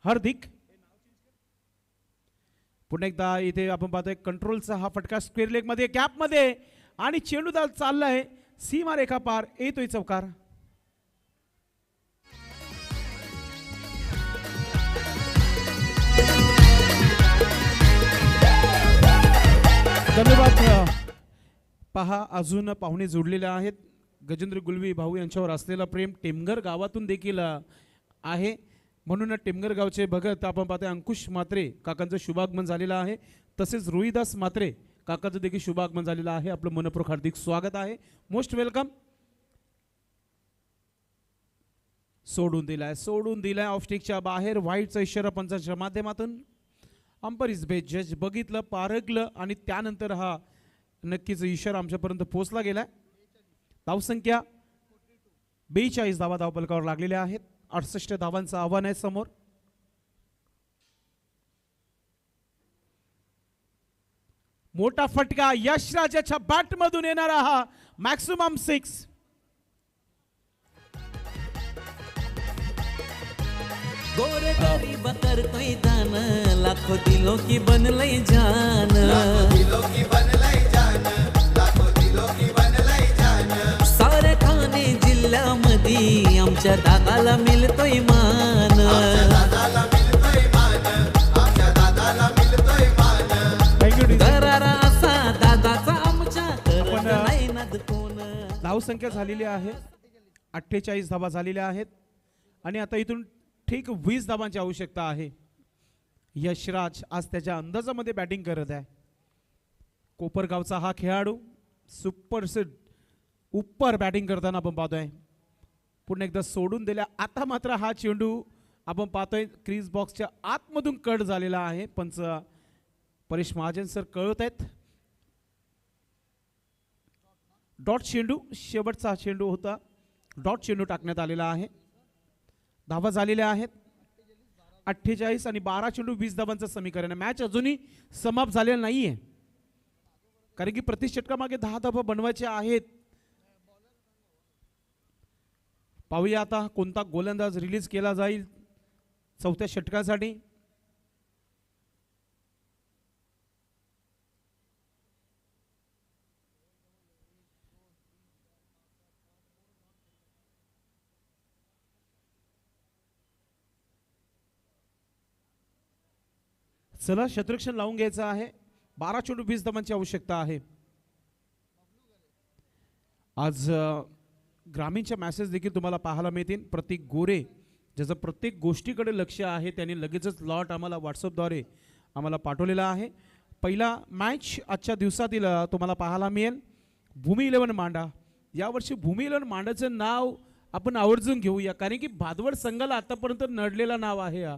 हार्दिक. पुन्हा एकदा इथे आपण पाहतोय कंट्रोलचा हा फटका स्क्वेअर लेग मध्ये, कॅप मध्ये, आणि चेंडूदार चाललाय सीमारेखा पार, येतोय चौकार. धन्यवाद. पहा अजून पाहुणे जोडलेले आहेत. गजेंद्र गुळवी भाऊ यांच्यावर असलेला प्रेम टेमघर गावातून देखील आहे. म्हणून टेमघर गावचे भगत आपण पाहतोय अंकुश म्हात्रे काकांचं शुभागमन झालेलं आहे. तसेच रोहिदास मात्रे काकाचं देखील शुभ आगमन झालेलं आहे. आपलं मनपूर्वक हार्दिक स्वागत आहे. Most welcome. सोडून दिलाय ऑफस्टिकच्या बाहेर. व्हाईटचा इशारा पंचाच्या माध्यमातून अंपरीज बेस जज बघितलं, पारखलं आणि त्यानंतर हा नक्कीच इशारा आमच्यापर्यंत पोहोचला गेलाय. धावसंख्या 42 धावा धावपलकावर लागलेल्या आहेत. 68 धावांचं आव्हान आहे समोर. मोठा फटका यशराजाच्या बॅट मधून येणारा हा मॅक्सिमम 6. गोरे गरीब करतोय दान, लाखो दिलो की बनलय जान. दिलो की बनलय जान, लाखो दिलो की बनलय जान. सारे ठाणे जिल्ह्यामध्ये आमच्या दादाला मिळतोय मान. दादाला मिळतोय मान, आमच्या दादाला मिळतोय मान. थँक्यू. दरारा असा दादाचा आमच्या, करत नाही नाद कोण. धावसंख्या झालेली आहे 48 धावा झालेल्या आहेत आणि आता इथून ठीक 20 धावांची आवश्यकता आहे. यशराज आज त्याच्या अंदाजामध्ये बॅटिंग करत आहे. कोपरगावचा हा खेळाडू सुपर उपर बॅटिंग करताना आपण पाहतोय. पुन्हा एकदा सोडून दिल्या. आता मात्र हा चेंडू आपण पाहतोय क्रीज बॉक्सच्या आतमधून कट झालेला आहे. पंच परेश महाजन सर कळत आहेत. डॉट चेंडू, शेवटचा चेंडू होता. डॉट चेंडू टाकण्यात आलेला आहे. धावा झालेल्या आहेत 48 आणि 12 चेंडू 20 धावांचं समीकरण आहे. मॅच अजूनही समाप्त झालेला नाहीये, कारण की प्रति षटकामागे 10 धावा बनवायच्या आहेत. पाहूया आता कोणता गोलंदाज रिलीज केला जाईल चौथ्या षटकासाठी. चला शतरक्षण लावून घ्यायचं आहे. 12 चेंडू 20 धावांची आवश्यकता आहे. आज ग्रामीणच्या मॅसेज देखील तुम्हाला पाहायला मिळतील. प्रतीक गोरे ज्याचं प्रत्येक गोष्टीकडे लक्ष आहे त्यांनी लगेचच लॉट आम्हाला व्हॉट्सअपद्वारे आम्हाला पाठवलेला आहे. पहिला मॅच आजच्या दिवसातील तुम्हाला पाहायला मिळेल भूमी 11 मांडा. यावर्षी भूमी 11 मांडाचं नाव आपण आवर्जून घेऊया, कारण की भादवड संघाला आतापर्यंत नडलेलं नाव आहे हा.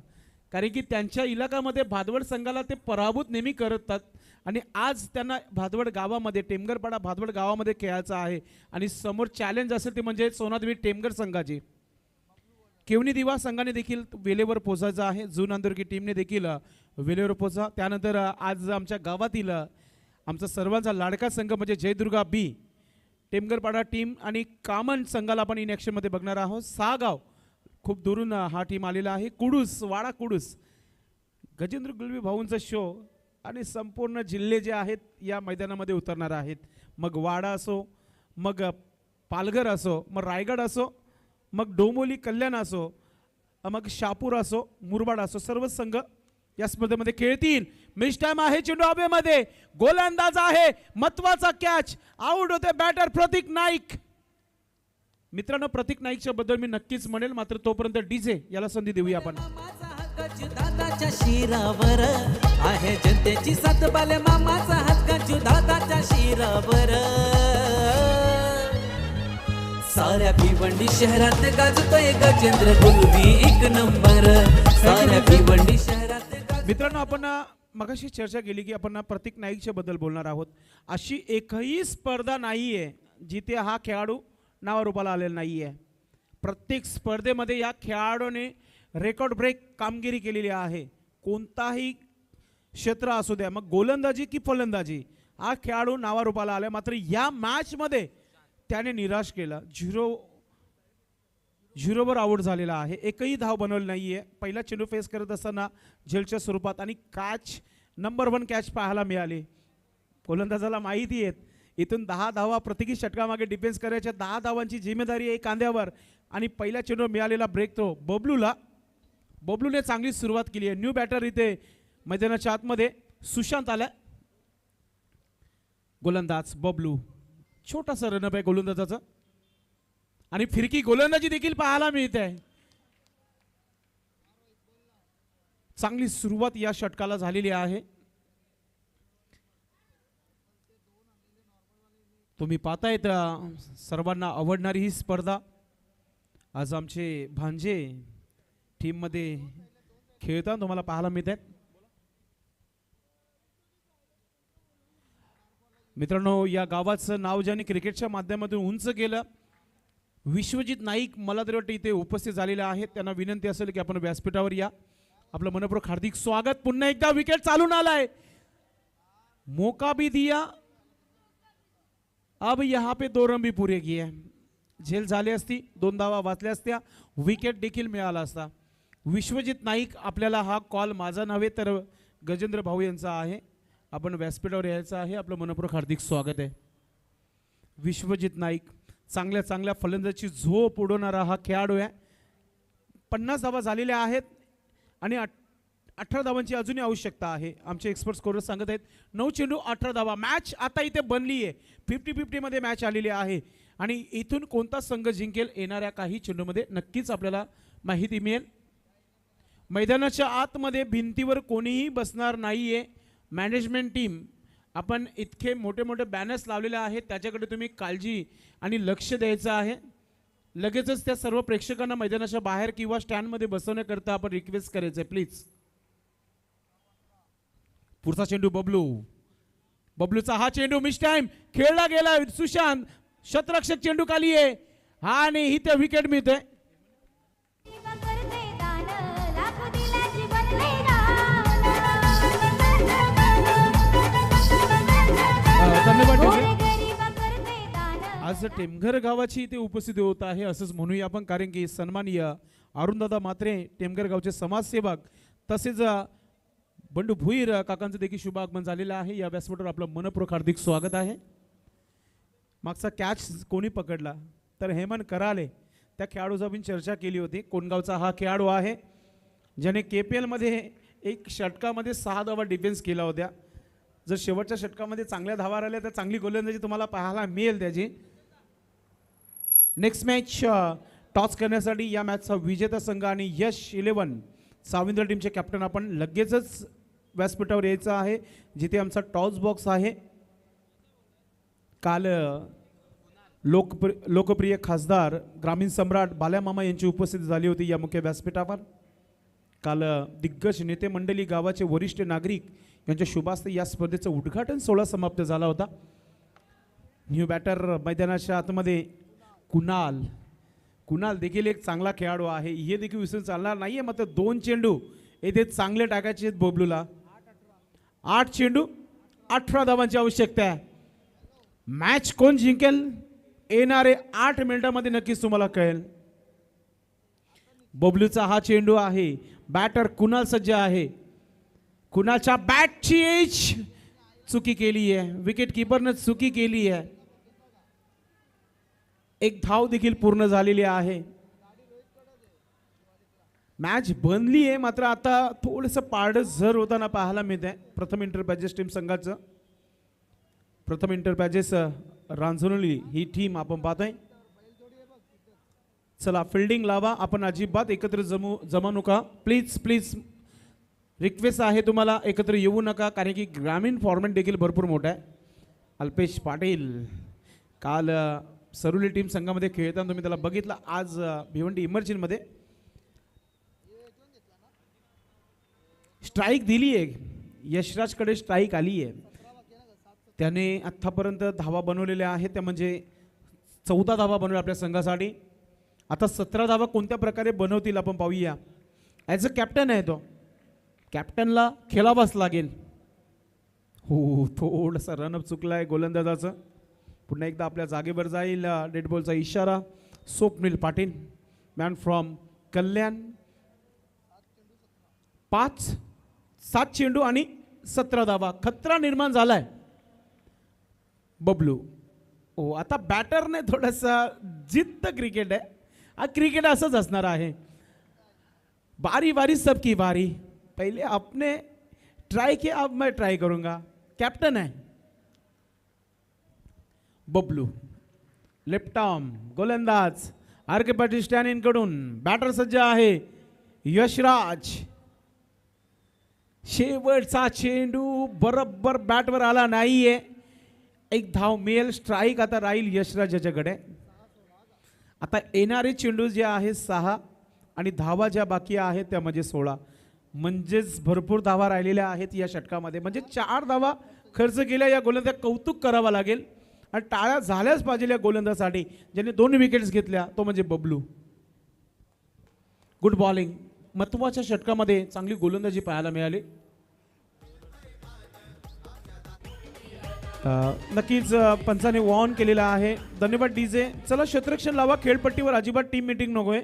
कारण की त्यांच्या इलाकामध्ये भादवड संघाला ते पराभूत नेहमी करतात आणि आज त्यांना भादवड गावामध्ये टेमगरपाडा भादवड गावामध्ये खेळायचं आहे आणि समोर चॅलेंज असेल ते म्हणजे सोनादेवी टेमगर संघाची. केवनी दिवा संघाने देखील वेलेवर पोचायचं आहे. जून आंदोरकी टीमने देखील वेलेवर पोचा. त्यानंतर आज आमच्या गावातील आमचा सर्वांचा लाडका संघ म्हणजे जयदुर्गा बी टेमगरपाडा टीम आणि कामन संघाला आपण इन ॲक्शनमध्ये बघणार आहोत. 6 गाव खूप दुरून हा टीम आलेला आहे. कुडूस वाडा कुडूस गजेंद्र गुलवी भाऊंचा शो आणि संपूर्ण जिल्हे जे आहेत या मैदानामध्ये उतरणार आहेत. मग वाडा असो, मग पालघर असो, मग रायगड असो, मग डोंबिवली कल्याण असो, मग शापूर असो, मुरबाड असो, सर्व संघ या स्पर्धेमध्ये खेळतील. मिस टाइम आहे चेंडू हवेमध्ये. गोलंदाज आहे, महत्वाचा कॅच. आउट होते बॅटर प्रतीक नाईक. मित्रांनो प्रतीक नाईकच्या बद्दल मी नक्कीच म्हणेल, मात्र तोपर्यंत डीजे याला संधी देऊया आपण. मामाचा हक्क दादाच्या शिरावर आहे, जनतेची साथ बाले मामाचा हक्क दादाच्या शिरावर. साऱ्या भिवंडी शहरात गाजतोय गजेंद्र गुलवी 1 नंबर. साऱ्या भिवंडी शहरात मित्रांनो आपण मगाशी चर्चा केली की आपण प्रतीक नाईकच्या बद्दल बोलणार आहोत. अशी एकही स्पर्धा नाहीये जिथे हा खेळाडू नावारूपाला आलेला नाहीये. प्रत्येक स्पर्धेमध्ये या खेळाडूने रेकॉर्ड ब्रेक कामगिरी केलेली आहे. कोणताही क्षेत्र असू द्या, मग गोलंदाजी की फलंदाजी, हा खेळाडू नावारूपाला आला. मात्र या मॅचमध्ये त्याने निराश केलं. 0-0वर आउट झालेला आहे. एकही धाव बनवली नाहीये. पहिला चेंडू फेस करत असताना झेलच्या स्वरूपात आणि कॅच नंबर 1 कॅच पाहायला मिळाली. गोलंदाजाला माहिती आहे इथून 10 धावा प्रत्येकी षटकामागे डिफेन्स करायच्या. 10 धावांची जिम्मेदारी आहे कांद्यावर आणि पहिल्या चेंडू मिळालेला ब्रेक तो बबलूने चांगली सुरुवात केली आहे. न्यू बॅटर इथे मैदानाच्या आतमध्ये सुशांत आला. गोलंदाज बबलू, छोटासा रनअप आहे गोलंदाजाचा आणि फिरकी गोलंदाजी देखील पाहायला मिळते. चांगली सुरुवात या षटकाला झालेली आहे. तुम्ही पाहतायत सर्वांना आवडणारी ही स्पर्धा. आज आमचे भांजे टीममध्ये खेळताना तुम्हाला पाहायला मिळत आहेत. मित्रांनो, या गावाचं नाव ज्यांनी क्रिकेटच्या माध्यमातून उंच केलं, विश्वजित नाईक मला तरी वाटतं इथे उपस्थित झालेले आहेत. त्यांना विनंती असेल की आपण व्यासपीठावर या. आपलं मनपूर्वक हार्दिक स्वागत. पुन्हा एकदा विकेट चालून आलाय. मौका भी दिया, अब यहाँ पे 2 रन भी पुरे किए. झेल झाली असती, 2 धावा वाचल्या असत्या, विकेट देखील मिळाला असता. विश्वजित नाईक, आपल्याला हा कॉल माझा नव्हे तर गजेंद्र भाऊ यांचा आहे. आपण व्यासपीठावर यायचं आहे. आपलं मनपूर्वक हार्दिक स्वागत आहे. विश्वजित नाईक चांगल्या चांगल्या फलंदाजी झोप उडवणारा हा खेळाडू आहे. 50 धावा झालेल्या आहेत आणि 18 धावांची अजूनही आवश्यकता आहे. आमचे एक्सपर्ट स्कोरर सांगत आहेत 9 चेंडू 18 धावा. मॅच आता इथे बनली आहे. 50-50 मध्ये मॅच आलेली आहे आणि इथून कोणता संघ जिंकेल येणाऱ्या काही चेंडूमध्ये नक्कीच आपल्याला माहिती मिळेल. मैदानाच्या आतमध्ये भिंतीवर कोणीही बसणार नाहीये. मॅनेजमेंट टीम, आपण इतके मोठे मोठे बॅनर्स लावलेले आहेत, त्याच्याकडे तुम्ही काळजी आणि लक्ष द्यायचं आहे. लगेचच त्या सर्व प्रेक्षकांना मैदानाच्या बाहेर किंवा स्टँडमध्ये बसवण्याकरता आपण रिक्वेस्ट करायचं आहे प्लीज. पुढचा चेंडू बबलू. बबलूचा हा चेंडू मिस टाइम खेळला गेला. सुशांत शतरक्षक चेंडू खाली आहे आणि इथे विकेट मिळते. करते दान लाख दिलाची बनले रान. धन्यवाद. गरीब करते दान. आज टेमघर गावाची इथे उपस्थिती होत आहे असंच म्हणूया आपण, कारण की सन्माननीय अरुणदादा म्हात्रे टेमघर गावचे समाजसेवक तसेच बंडू भुईर काकांचं देखील शुभ आगमन झालेलं आहे. या व्यासपीठावर आपलं मनपूर्वक हार्दिक स्वागत आहे. मागचा कॅच कोणी पकडला तर हेमंत कराले, त्या खेळाडूचा आपण चर्चा केली होती. कोणगावचा हा खेळाडू आहे ज्याने KPL मध्ये एक षटकामध्ये 6 धावा डिफेन्स केला होत्या. जर शेवटच्या षटकामध्ये चांगल्या धावा राहिल्या तर चांगली गोलंदाजी तुम्हाला पाहायला मिळेल त्याची. नेक्स्ट मॅच टॉस करण्यासाठी या मॅचचा विजेता संघ आणि यश 11 साविंद्र टीमचे कॅप्टन आपण लगेचच व्यासपीठावर यायचं आहे, जिथे आमचा टॉस बॉक्स आहे. काल लोकप्रिय खासदार ग्रामीण सम्राट बाल्यामामा यांची उपस्थिती झाली होती या मुख्य व्यासपीठावर. काल दिग्गज नेते मंडळी, गावाचे वरिष्ठ नागरिक यांच्या शुभास्ते या स्पर्धेचं उद्घाटन सोहळा समाप्त झाला होता. न्यू बॅटर मैदानाच्या आतमध्ये कुणाल देखील एक चांगला खेळाडू आहे, हे देखील विसरून चालणार नाहीये. मात्र 2 चेंडू येथे चांगले टाकायचे आहेत बबलूला. 8 चेंडू 18 धावांची आवश्यकता आहे. मॅच कोण जिंकेल येणारे 8 मिनिटांमध्ये नक्कीच तुम्हाला कळेल. बबलूचा हा चेंडू आहे. बॅटर कुणाल सज्ज आहे. कुणालच्या बॅटची एज चुकी केली आहे, विकेट किपरने चुकी केली आहे. एक धाव देखील पूर्ण झालेली आहे. मॅच बनली आहे, मात्र आता थोडंसं पारडं झर होताना पाहायला मिळत आहे प्रथम इंटरपॅजेस टीम संघाचं. प्रथम इंटरपॅजेस रांजणोली ही टीम आपण पाहतोय. चला फिल्डिंग लावा. आपण अजिबात एकत्र जमू नका प्लीज. रिक्वेस्ट आहे तुम्हाला, एकत्र येऊ नका, कारण की ग्रामीण फॉर्मॅट देखील भरपूर मोठा आहे. अल्पेश पाटील काल सरुली टीम संघामध्ये खेळताना तुम्ही त्याला बघितलं. आज भिवंडी इमर्जिनमध्ये स्ट्राईक दिली आहे. यशराजकडे स्ट्राईक आली आहे. त्याने आत्तापर्यंत धावा बनवलेल्या आहेत, त्या म्हणजे 14 धावा बनवल्या आपल्या संघासाठी. आता 17 धावा कोणत्या प्रकारे बनवतील आपण पाहूया. ॲज अ कॅप्टन आहे तो, कॅप्टनला खेळावाच लागेल. हो, थोडंसं रनअप चुकला आहे गोलंदाजाचं. पुन्हा एकदा आपल्या जागेवर जाईल. डेड बॉलचा इशारा. स्वप्नील पाटील मॅन फ्रॉम कल्याण. 7 चेंडू आणि 17 धावा. खतरा निर्माण झालाय बबलू. हो, आता बॅटरने थोडासा जिद्द क्रिकेट आहे. हा क्रिकेट असंच असणार आहे. बारी बारी सबकी बारी. पहले आपने ट्राई किया, अब मैं ट्राई करूंगा. कॅप्टन आहे बबलू. लेफ्ट आर्म गोलंदाज आर.के. पाटील स्टॅन इन कडून. बॅटर सज्ज आहे यशराज. शेवटचा चेंडू बरोबर बॅटवर आला नाहीये. एक धाव मिळेल. स्ट्राईक आता राहील यशराज याच्याकडे. आता येणारे चेंडू जे आहे 6 आणि धावा ज्या बाकी आहेत त्या म्हणजे 16, म्हणजेच भरपूर धावा राहिलेल्या आहेत या षटकामध्ये. म्हणजे 4 धावा खर्च केल्या या गोलंदाज कौतुक करावा लागेल आणि टाळ्या झाल्याच पाहिजे या गोलंदाजासाठी ज्याने 2 विकेट्स घेतल्या, तो म्हणजे बबलू. Good bowling. महत्वाच्या षटकामध्ये चांगली गोलंदाजी पाहायला मिळाली. नक्कीच पंचाने वॉर्न केलेला आहे. धन्यवाद डीजे. चला क्षेत्ररक्षण लावा. खेळपट्टीवर अजिबात टीम मीटिंग नकोय.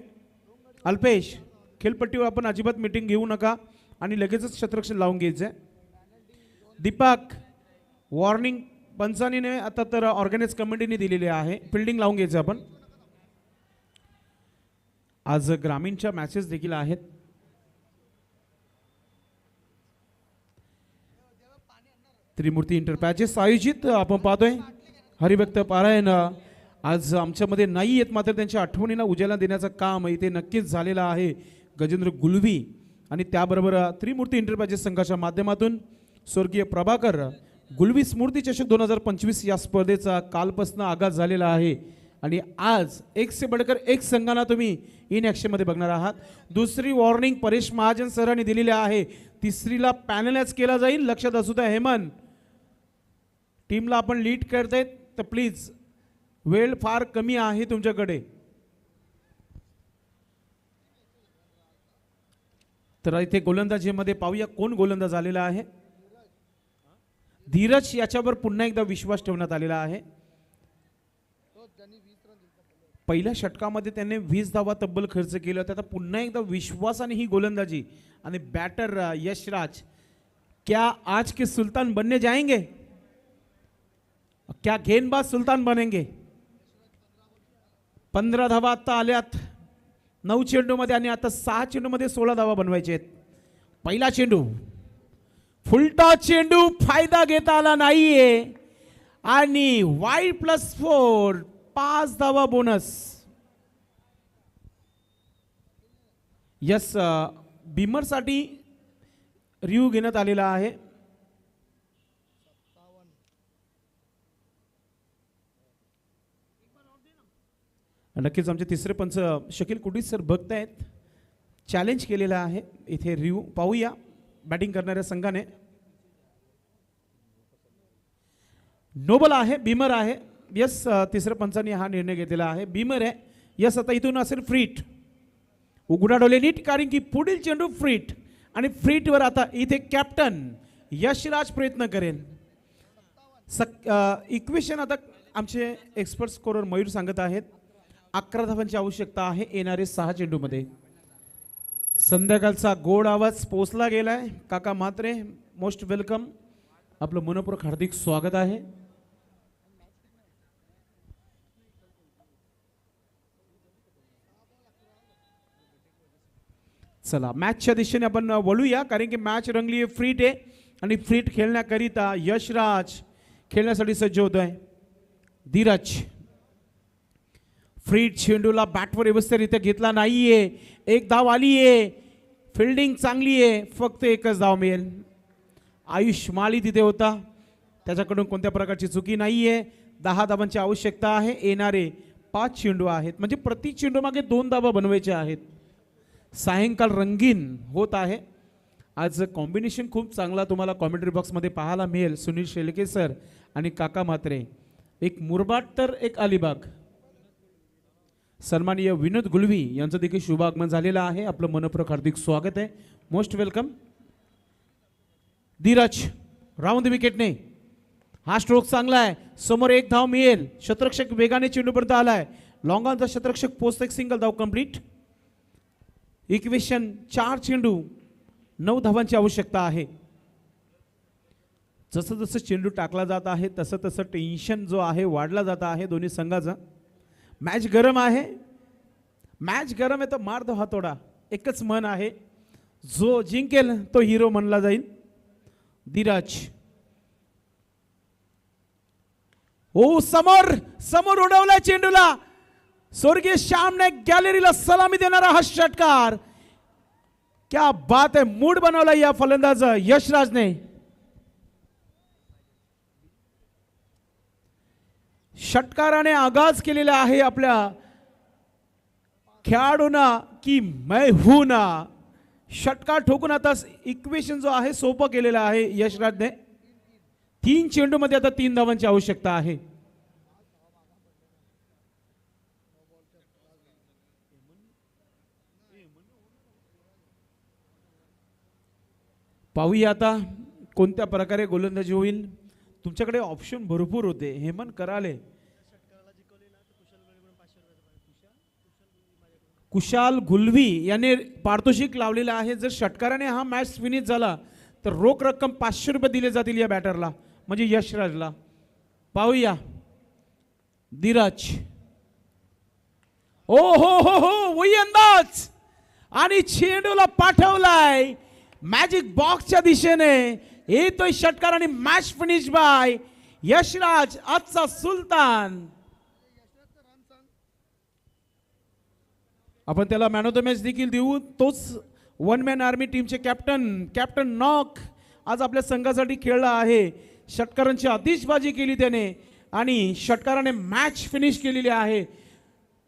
अल्पेश, खेळपट्टीवर आपण अजिबात मीटिंग घेऊ नका आणि लगेचच क्षेत्ररक्षण लावून घ्यायचंय. दीपक, वॉर्निंग पंचाने आता तर ऑर्गनाइज कमिटीने दिलेली आहे. फिल्डिंग लावून घ्यायचं आपण. आज ग्रामीणच्या मॅचेस देखील आहेत. त्रिमूर्ती इंटरपॅचेस आयोजित आपण पाहतोय. हरिभक्त पारायण आज आमच्यामध्ये नाही येत, मात्र त्यांच्या आठवणीला उजाला देण्याचं काम इथे नक्कीच झालेलं आहे. गजेंद्र गुलवी आणि त्याबरोबर त्रिमूर्ती इंटरपॅचेस संघाच्या माध्यमातून स्वर्गीय प्रभाकर गुलवी स्मृती चषक 2025 या स्पर्धेचा कालपासून आगाज झालेला आहे आणि आज एक से बडकर एक संघांना तुम्ही इन ॲक्शनमध्ये बघणार आहात. दुसरी वॉर्निंग परेश महाजन सरांनी दिलेली आहे. तिसरीला पॅनलच केला जाईल. लक्षात असू द्या हेमंत, टीमला आपण लीड करतायत तर प्लीज वेळ फार कमी आहे तुमच्याकडे. तर इथे गोलंदाजीमध्ये पाहूया कोण गोलंदाज आलेला आहे. धीरज याच्यावर पुन्हा एकदा विश्वास ठेवण्यात आलेला आहे. पहिल्या षटकामध्ये त्याने 20 धावा तब्बल खर्च केले होते. आता पुन्हा एकदा विश्वासाने ही गोलंदाजी आणि बॅटर यशराज, क्या आज के सुल्तान बनने जाएंगे, क्या गेंदबाज सुल्तान बनेंगे. 15 धावा आता आल्यात 9 चेंडूमध्ये आणि आता 6 चेंडूमध्ये 16 धावा बनवायचे आहेत. पहिला चेंडू, फुलटा चेंडू, फायदा घेता आला नाहीये आणि वाईड +4, 5 धावा बोनस. यस, बीमरसाठी रिव्ह्यू घेण्यात आलेला आहे. नक्कीच आमचे तिसरे पंच शकील कुटी सर बघतायत. चॅलेंज केलेला आहे. इथे रिव्ह्यू पाहूया बॅटिंग करणाऱ्या संघाने. नोबल आहे, बीमर आहे. यस, तिसऱ्या पंचांनी हा निर्णय घेतलेला आहे. बीमर आहे. यस, आता इथून असेल फ्रीट. उघडा डोले नीट, कारण की पुढील चेंडू फ्रीट आणि फ्रीटवर आता इथे कॅप्टन यशराज प्रयत्न करेल. इक्वेशन आता आमचे एक्सपर्ट स्कोरर मयूर सांगत आहेत 11 धावांची आवश्यकता आहे येणारे 6 चेंडूमध्ये. संध्याकाळचा गोड आवाज पोचला गेलाय. काका म्हात्रे, मोस्ट वेलकम. आपलं मनपूर्वक हार्दिक स्वागत आहे. चला मॅचच्या दिशेने आपण वळूया, कारण की मॅच रंगली आहे. फ्रीट आहे आणि फ्रीट खेळण्याकरिता यशराज खेळण्यासाठी सज्ज होतोय. धीरज, फ्रीट चेंडूला बॅटवर व्यवस्थितरित्या घेतला नाहीये. एक धाव आली आहे. फिल्डिंग चांगली आहे. फक्त एकच धाव मिळेल. आयुष माळी तिथे होता, त्याच्याकडून कोणत्या प्रकारची चुकी नाहीये. 10 धावांची आवश्यकता आहे. येणारे 5 चेंडू आहेत, म्हणजे प्रति चेंडू मागे 2 धावा बनवायच्या आहेत. सायंकाळ रंगीन होत आहे. आज कॉम्बिनेशन खूप चांगला तुम्हाला कॉमेंट्री बॉक्समध्ये पाहायला मिळेल. सुनील शेळके सर आणि काका म्हात्रे. एक मुरबाड तर एक अलिबाग. सन्माननीय विनोद गुलवी यांचं देखील शुभ आगमन झालेलं आहे. आपलं मनपूर्वक हार्दिक स्वागत आहे. Most welcome. धीरज राऊंड विकेटने. हा स्ट्रोक चांगला आहे. समोर एक धाव मिळेल. शतरक्षक वेगाने चेंडूपर्यंत आलाय. लॉंग ऑनचा शतरक्षक पोस्ट एक सिंगल धाव कंप्लीट. इक्वेशन 4 चेंडू 9 धावांची आवश्यकता आहे. जसं जसं चेंडू टाकला जात आहे तसं तसं टेन्शन जो आहे वाढला जात आहे दोन्ही संघाचा. मॅच गरम आहे. मॅच गरम आहे तर मार दो हातोडा. एकच मन आहे, जो जिंकेल तो हिरो म्हणला जाईल. धीरज, ओ समोर समोर उडवला चेंडूला. स्वर्गीय श्यामने गॅलरीला सलामी देणारा हा षटकार. क्या बात आहे. मूड बनवला या फलंदाज यशराजने. षटकाराने आगाज केलेला आहे आपल्या खेळाडूंना की मैं हूं ना. षटकार ठोकून आता इक्वेशन जो आहे सोपं केलेलं आहे यशराजने. 3 चेंडूमध्ये आता 3 धावांची आवश्यकता आहे. पाहूया आता कोणत्या प्रकारे गोलंदाजी होईल. तुमच्याकडे ऑप्शन भरपूर होते. हेमंत कराले, कुशाल गुलवी याने पारितोषिक लावलेलं आहे. जर षटकाराने हा मॅच फिनिश झाला तर रोख रक्कम 500 रुपये दिले जातील या बॅटरला, म्हणजे यशराजला. पाहूया धीरज. ओ हो हो हो, वही अंदाज आणि चेंडूला पाठवलाय मॅजिक बॉक्सच्या दिशेने. येतोय षटकार आणि मॅच फिनिश बाय यशराज, आजचा सुलतान. आपण त्याला मॅन ऑफ द मॅच देखील देऊ. तोच वन मॅन आर्मी टीमचे कॅप्टन नॉक आज आपल्या संघासाठी खेळला आहे. षटकारांची आतिषबाजी केली त्याने आणि षटकाराने मॅच फिनिश केलेली आहे.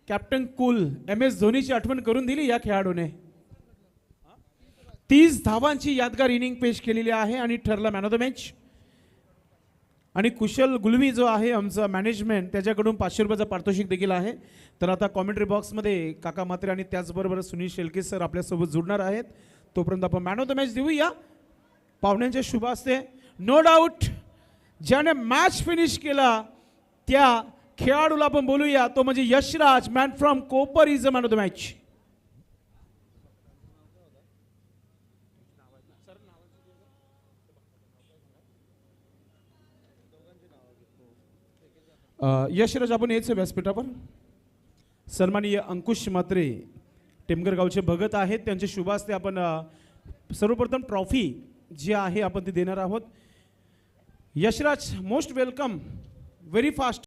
कॅप्टन कूल MS धोनीची आठवण करून दिली या खेळाडूने. 30 धावांची यादगार इनिंग पेश केलेली आहे आणि ठरला मॅन ऑफ द मॅच. आणि कुशल गुलवी जो आहे आमचा मॅनेजमेंट, त्याच्याकडून 500 रुपयाचा पारितोषिक देखील आहे. तर आता कॉमेंट्री बॉक्समध्ये काका मात्रे आणि त्याचबरोबर सुनील शेळके सर आपल्यासोबत जुडणार आहेत. तोपर्यंत आपण मॅन ऑफ द मॅच देऊया पाहुण्यांच्या शुभ हस्ते. नो डाऊट ज्याने मॅच फिनिश केला त्या खेळाडूला आपण बोलूया, तो म्हणजे Yashraj. Man from Kopar is a man of the match. Yashraj आपण यायचं व्यासपीठावर. सन्माननीय अंकुश मात्रे टेमगर गावचे भगत आहेत, त्यांचे शुभ हस्ते आपण सर्वप्रथम ट्रॉफी जी आहे आपण ती देणार आहोत. Yashraj most welcome, very fast.